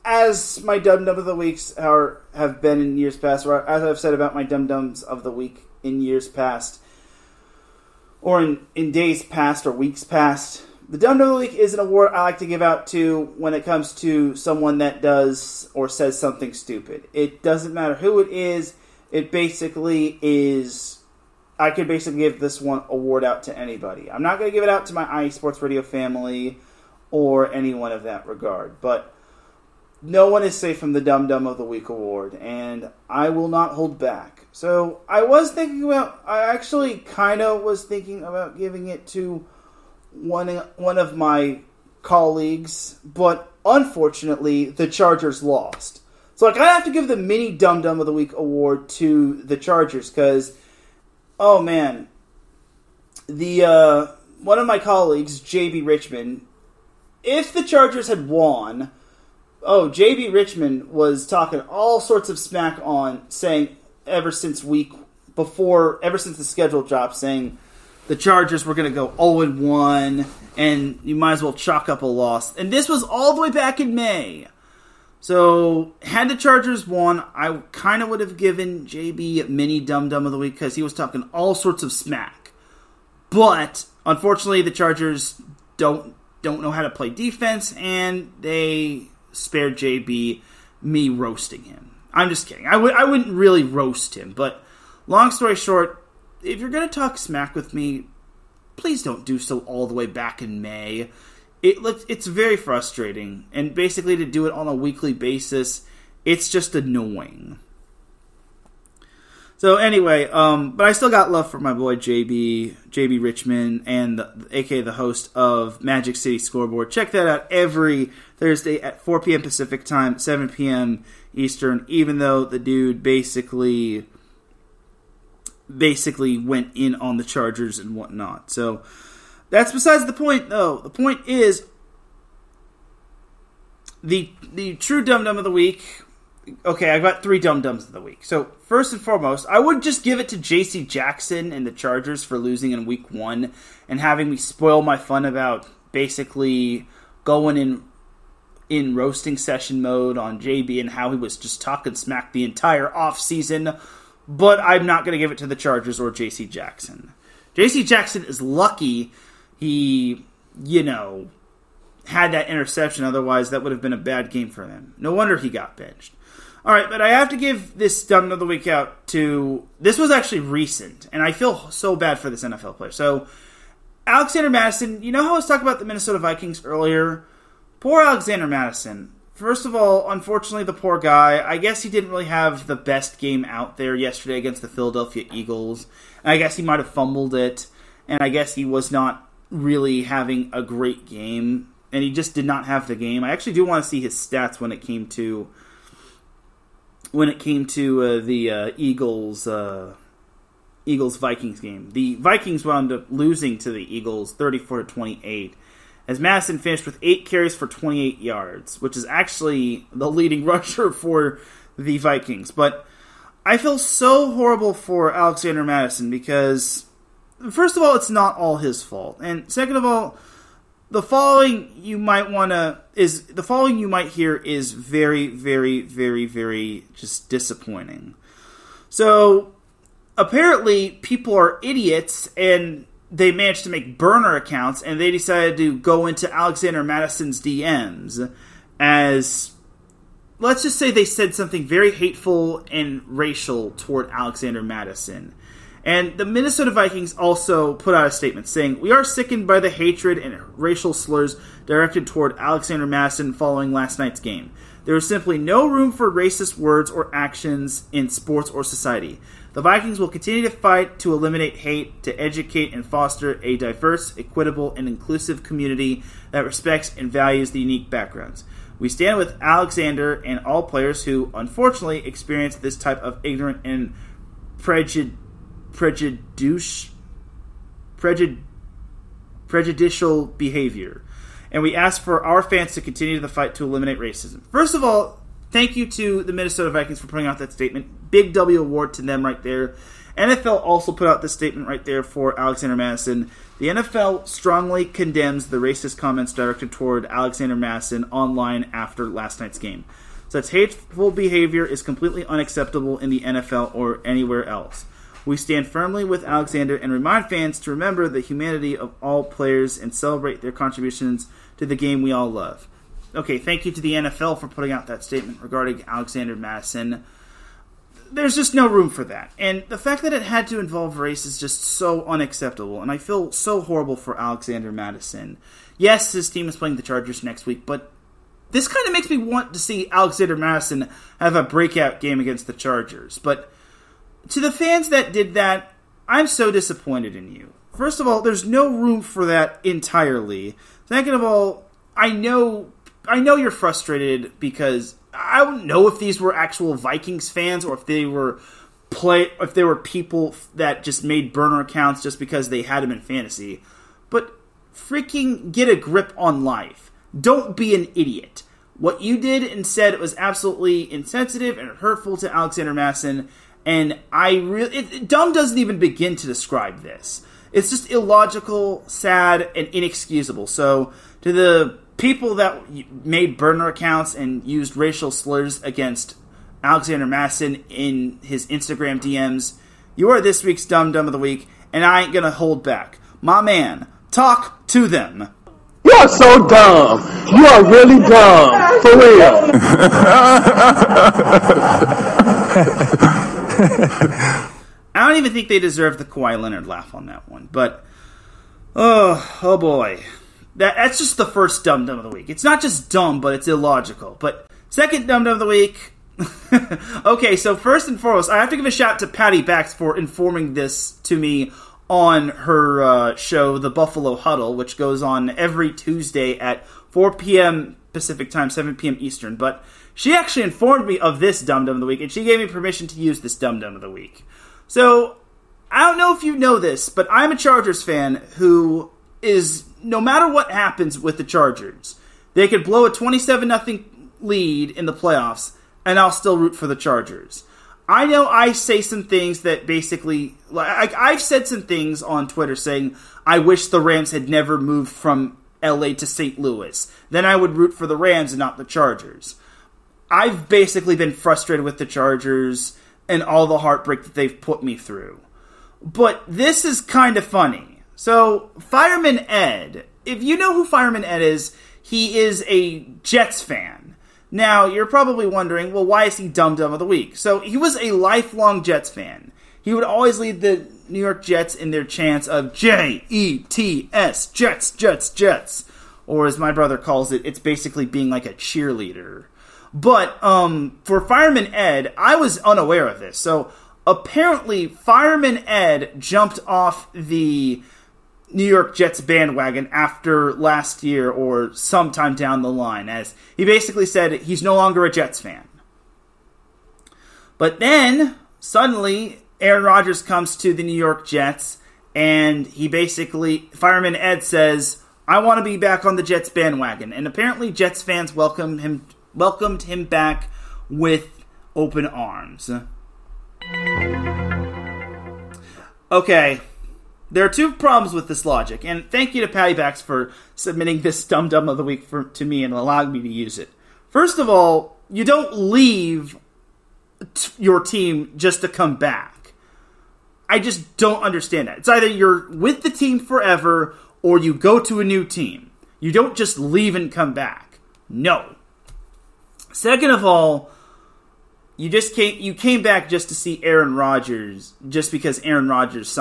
as my Dum Dum of the Weeks have been in years past, or as I've said about my Dum Dums of the Week in years past, or in days past or weeks past, the Dum Dum of the Week is an award I like to give out to when it comes to someone that does or says something stupid. It doesn't matter who it is. It basically is... I could basically give this one award out to anybody. I'm not going to give it out to my IE Sports Radio family or anyone of that regard. But no one is safe from the Dum Dum of the Week award, and I will not hold back. So I actually kind of was thinking about giving it to one of my colleagues, but unfortunately the Chargers lost. So I have to give the mini Dum Dum of the Week award to the Chargers because... Oh man, one of my colleagues, JB Richmond, if the Chargers had won, JB Richmond was talking all sorts of smack on, saying ever since the schedule dropped, saying the Chargers were going to go 0-1, and you might as well chalk up a loss. And this was all the way back in May. So, had the Chargers won, I kind of would have given JB mini Dum Dum of the Week because he was talking all sorts of smack. But, unfortunately, the Chargers don't know how to play defense, and they spared JB me roasting him. I'm just kidding. I wouldn't really roast him, but long story short, if you're going to talk smack with me, please don't do so all the way back in May. It's very frustrating, and basically to do it on a weekly basis, it's just annoying. So anyway, but I still got love for my boy JB Richmond, and aka the host of Magic City Scoreboard. Check that out every Thursday at 4 p.m. Pacific Time, 7 p.m. Eastern, even though the dude basically went in on the Chargers and whatnot. So... that's besides the point, though. The point is, the true Dum Dum of the Week... Okay, I've got 3 Dum Dums of the Week. So, first and foremost, I would just give it to J.C. Jackson and the Chargers for losing in Week 1 and having me spoil my fun about basically going in roasting session mode on JB and how he was just talking smack the entire offseason. But I'm not going to give it to the Chargers or J.C. Jackson. J.C. Jackson is lucky... he, had that interception. Otherwise, that would have been a bad game for them. No wonder he got benched. All right, but I have to give this Dum of the Week out to... this was actually recent, and I feel so bad for this NFL player. So, Alexander Mattison, you know how I was talking about the Minnesota Vikings earlier? Poor Alexander Mattison. First of all, unfortunately, the poor guy, I guess he didn't really have the best game out there yesterday against the Philadelphia Eagles. And I guess he might have fumbled it, and I guess he was not really having a great game, and he just did not have the game. I actually do want to see his stats when it came to the Eagles-Vikings game. The Vikings wound up losing to the Eagles 34-28, as Madison finished with 8 carries for 28 yards, which is actually the leading rusher for the Vikings. But I feel so horrible for Alexander Mattison because... first of all, it's not all his fault. And second of all, the following you might hear is very, very, very, very just disappointing. So apparently people are idiots and they managed to make burner accounts and they decided to go into Alexander Madison's DMs as, let's just say they said something very hateful and racial toward Alexander Madison. And the Minnesota Vikings also put out a statement saying, "We are sickened by the hatred and racial slurs directed toward Alexander Madison following last night's game. There is simply no room for racist words or actions in sports or society. The Vikings will continue to fight to eliminate hate, to educate and foster a diverse, equitable, and inclusive community that respects and values the unique backgrounds. We stand with Alexander and all players who, unfortunately, experience this type of ignorant and prejudicial behavior. And we ask for our fans to continue the fight to eliminate racism." First of all, thank you to the Minnesota Vikings for putting out that statement. Big W award to them right there. NFL also put out this statement right there for Alexander Madison. The NFL strongly condemns the racist comments directed toward Alexander Madison online after last night's game. Such hateful behavior is completely unacceptable in the NFL or anywhere else. We stand firmly with Alexander and remind fans to remember the humanity of all players and celebrate their contributions to the game we all love. Okay, thank you to the NFL for putting out that statement regarding Alexander Madison. There's just no room for that. And the fact that it had to involve race is just so unacceptable. And I feel so horrible for Alexander Madison. Yes, his team is playing the Chargers next week, but this kind of makes me want to see Alexander Madison have a breakout game against the Chargers. But to the fans that did that, I'm so disappointed in you. First of all, there's no room for that entirely. Second of all, I know you're frustrated because I don't know if these were actual Vikings fans or if they were people that just made burner accounts just because they had them in fantasy. But freaking get a grip on life. Don't be an idiot. What you did and said was absolutely insensitive and hurtful to Alexander Madison. And dumb doesn't even begin to describe this. It's just illogical, sad, and inexcusable. So, to the people that made burner accounts and used racial slurs against Alexander Madison in his Instagram DMs, you are this week's Dumb of the Week, and I ain't gonna hold back. My man, talk to them. You are so dumb. You are really dumb. For real. I don't even think they deserve the Kawhi Leonard laugh on that one. But, oh boy. That's just the first dumb of the week. It's not just dumb, but it's illogical. But second dumb of the week. Okay, so first and foremost, I have to give a shout out to Patty Bax for informing this to me on her show, The Buffalo Huddle, which goes on every Tuesday at 4 p.m. Pacific Time, 7 p.m. Eastern. But she actually informed me of this Dum Dum of the Week, and she gave me permission to use this Dum Dum of the Week. So, I don't know if you know this, but I'm a Chargers fan who is, no matter what happens with the Chargers, they could blow a 27-0 lead in the playoffs, and I'll still root for the Chargers. I know I say some things that basically, like I've said some things on Twitter saying, I wish the Rams had never moved from LA to St. Louis. Then I would root for the Rams and not the Chargers. I've basically been frustrated with the Chargers and all the heartbreak that they've put me through. But this is kind of funny. So, Fireman Ed, if you know who Fireman Ed is, he is a Jets fan. Now, you're probably wondering, well, why is he Dum Dum of the Week? So, he was a lifelong Jets fan. He would always lead the New York Jets in their chants of J-E-T-S, Jets, Jets, Jets. Or as my brother calls it, it's basically being like a cheerleader. But for Fireman Ed, I was unaware of this. So apparently Fireman Ed jumped off the New York Jets bandwagon after last year or sometime down the line, as he basically said he's no longer a Jets fan. But then, suddenly, Aaron Rodgers comes to the New York Jets, and Fireman Ed says, I want to be back on the Jets bandwagon. And apparently Jets fans welcomed him back with open arms. Okay, There are two problems with this logic, and thank you to Patty Backs for submitting this Dum Dum of the Week to me and allowing me to use it. First of all, you don't leave your team just to come back. I just don't understand that. It's either you're with the team forever or you go to a new team. You don't just leave and come back. No. Second of all, you came back just to see Aaron Rodgers, just because Aaron Rodgers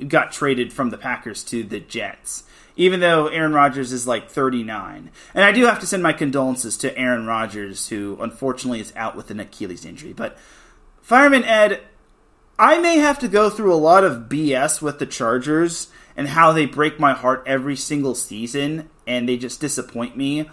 got traded from the Packers to the Jets, even though Aaron Rodgers is like 39. And I do have to send my condolences to Aaron Rodgers, who unfortunately is out with an Achilles injury. But Fireman Ed, I may have to go through a lot of BS with the Chargers and how they break my heart every single season and they just disappoint me.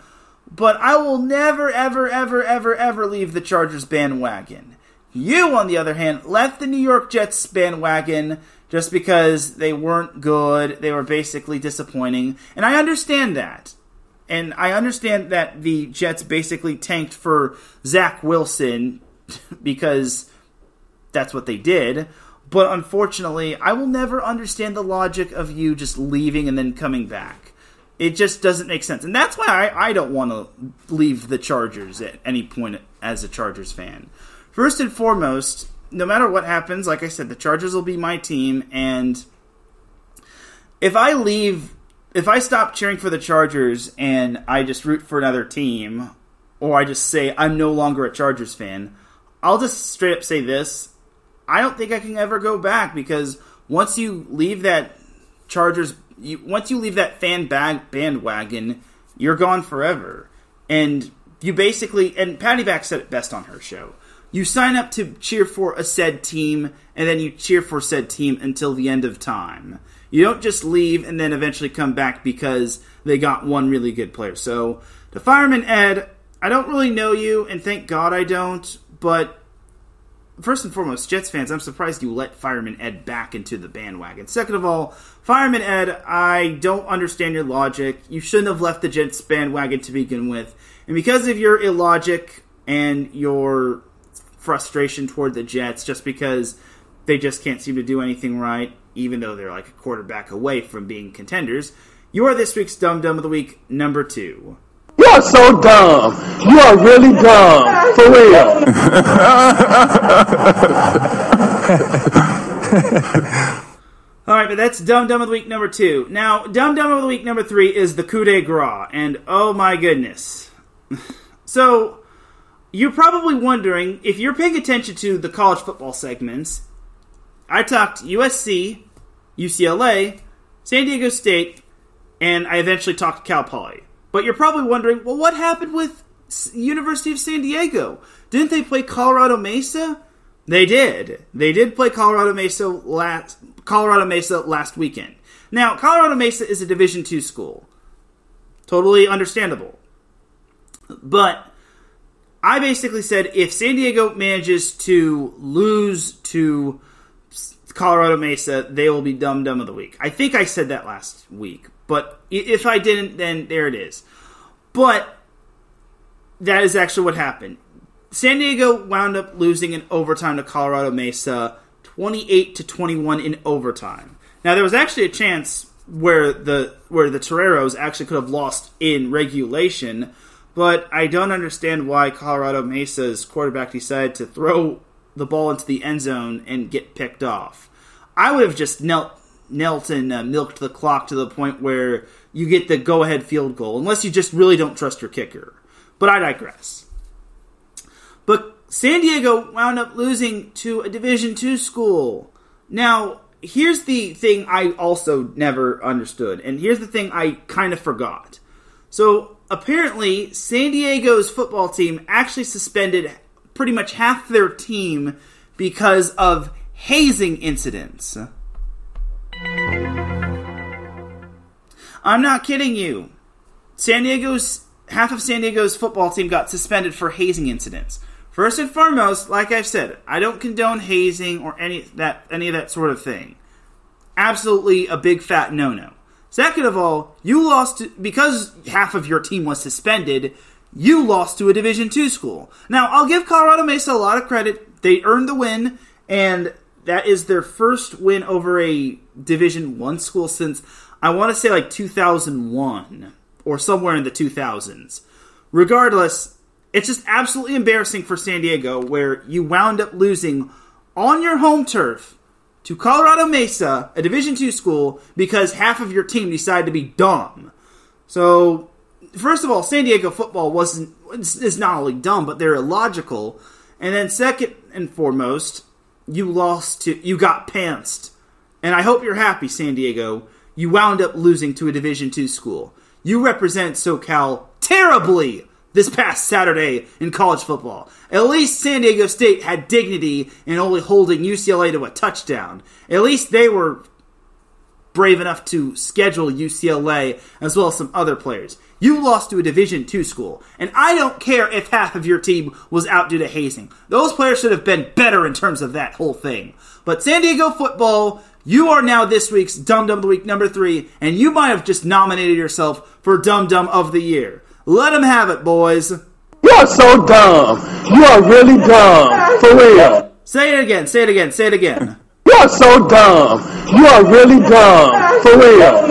But I will never, ever, ever, ever, ever leave the Chargers bandwagon. You, on the other hand, left the New York Jets bandwagon just because they weren't good. They were basically disappointing. And I understand that. And I understand that the Jets basically tanked for Zach Wilson because that's what they did. But unfortunately, I will never understand the logic of you just leaving and then coming back. It just doesn't make sense. And that's why I don't want to leave the Chargers at any point as a Chargers fan. First and foremost, no matter what happens, like I said, the Chargers will be my team. And if I stop cheering for the Chargers and I just root for another team, or I just say I'm no longer a Chargers fan, I'll just straight up say this. I don't think I can ever go back, because once you leave that once you leave that fan bandwagon, you're gone forever. And you basically, and Patty Back said it best on her show, you sign up to cheer for a said team, and then you cheer for said team until the end of time. You don't just leave and then eventually come back because they got one really good player. So, to Fireman Ed, I don't really know you, and thank God I don't, but first and foremost, Jets fans, I'm surprised you let Fireman Ed back into the bandwagon. Second of all, Fireman Ed, I don't understand your logic. You shouldn't have left the Jets bandwagon to begin with. And because of your illogic and your frustration toward the Jets, just because they just can't seem to do anything right, even though they're like a quarterback away from being contenders, you are this week's Dumb Dumb of the Week, number 2. You are so dumb. You are really dumb. For real. Alright, but that's Dumb Dumb of the Week number 2. Now, Dumb Dumb of the Week number 3 is the coup de grace. And oh my goodness. So, you're probably wondering, if you're paying attention to the college football segments, I talked USC, UCLA, San Diego State, and I eventually talked Cal Poly. But you're probably wondering, well, what happened with University of San Diego? Didn't they play Colorado Mesa? They did. They did play Colorado Mesa last weekend. Now, Colorado Mesa is a Division II school. Totally understandable. But I basically said, if San Diego manages to lose to Colorado Mesa, they will be Dumb Dumb of the Week. I think I said that last week. But if I didn't, then there it is. But that is actually what happened. San Diego wound up losing in overtime to Colorado Mesa, 28-21 in overtime. Now, there was actually a chance where the Toreros actually could have lost in regulation, but I don't understand why Colorado Mesa's quarterback decided to throw the ball into the end zone and get picked off. I would have just knelt and milked the clock to the point where you get the go-ahead field goal, unless you just really don't trust your kicker. But I digress. But San Diego wound up losing to a Division II school. Now, here's the thing I also never understood, and here's the thing I kind of forgot. So, apparently, San Diego's football team actually suspended pretty much half their team because of hazing incidents. I'm not kidding you. Half of San Diego's football team got suspended for hazing incidents. First and foremost, like I've said, I don't condone hazing or any of that sort of thing. Absolutely a big fat no-no. Second of all, you lost because half of your team was suspended. You lost to a Division II school. Now, I'll give Colorado Mesa a lot of credit. They earned the win, and that is their first win over a Division I school since, I want to say, like 2001 or somewhere in the 2000s. Regardless, it's just absolutely embarrassing for San Diego, where you wound up losing on your home turf to Colorado Mesa, a Division II school, because half of your team decided to be dumb. So, first of all, San Diego football is not only dumb, but they're illogical. And then second and foremost, you got pantsed. And I hope you're happy, San Diego. You wound up losing to a Division II school. You represent SoCal terribly this past Saturday in college football. At least San Diego State had dignity in only holding UCLA to a touchdown. At least they were brave enough to schedule UCLA as well as some other players. You lost to a Division II school, and I don't care if half of your team was out due to hazing. Those players should have been better in terms of that whole thing. But San Diego football, you are now this week's Dum Dum of the Week number 3, and you might have just nominated yourself for Dum Dum of the Year. Let them have it, boys. You are so dumb. You are really dumb. For real. Say it again, say it again, say it again. You are so dumb. You are really dumb. For real.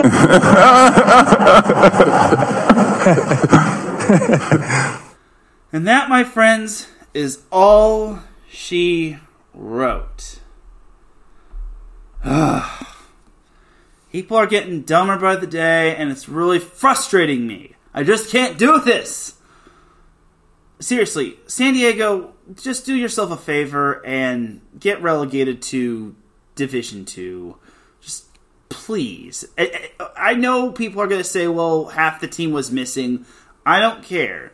And that, my friends, is all she wrote. People are getting dumber by the day, and it's really frustrating me. I just can't do this. Seriously, San Diego, just do yourself a favor and get relegated to Division II. Just please. I know people are going to say, well, half the team was missing. I don't care.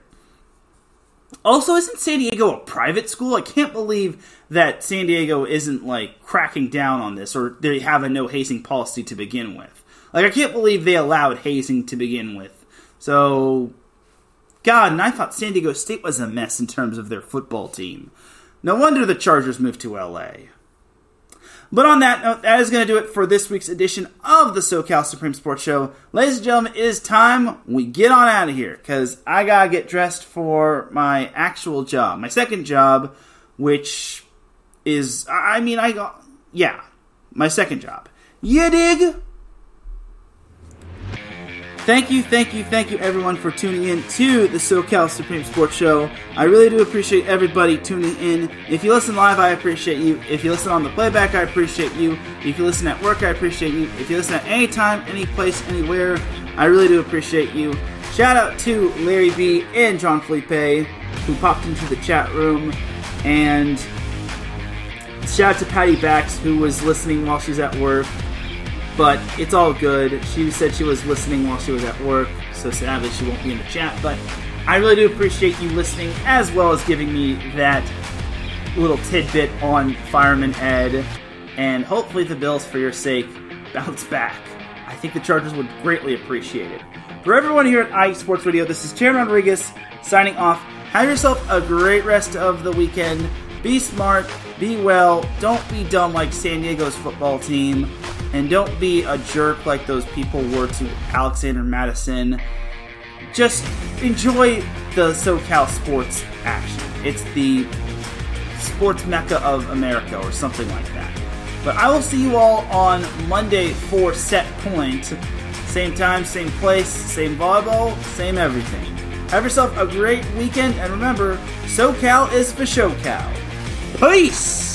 Also, isn't San Diego a private school? I can't believe that San Diego isn't, like, cracking down on this, or they have a no hazing policy to begin with. Like, I can't believe they allowed hazing to begin with. So, God, and I thought San Diego State was a mess in terms of their football team. No wonder the Chargers moved to LA. But on that note, that is going to do it for this week's edition of the SoCal Supreme Sports Show. Ladies and gentlemen, it is time we get on out of here, because I got to get dressed for my actual job. My second job, which is, my second job. You dig? Thank you, everyone, for tuning in to the SoCal Supreme Sports Show. I really do appreciate everybody tuning in. If you listen live, I appreciate you. If you listen on the playback, I appreciate you. If you listen at work, I appreciate you. If you listen at any time, any place, anywhere, I really do appreciate you. Shout out to Larry B and John Felipe, who popped into the chat room. And shout out to Patty Bax, who was listening while she's at work. But it's all good. She said she was listening while she was at work, so sadly she won't be in the chat. But I really do appreciate you listening, as well as giving me that little tidbit on Fireman Ed. And hopefully the Bills, for your sake, bounce back. I think the Chargers would greatly appreciate it. For everyone here at IE Sports Radio, this is Teran Rodriguez signing off. Have yourself a great rest of the weekend. Be smart, be well, don't be dumb like San Diego's football team. And don't be a jerk like those people were to Alexander Madison. Just enjoy the SoCal sports action. It's the sports mecca of America or something like that. But I will see you all on Monday for Set Point. Same time, same place, same volleyball, same everything. Have yourself a great weekend, and remember, SoCal is for SoCal. Peace!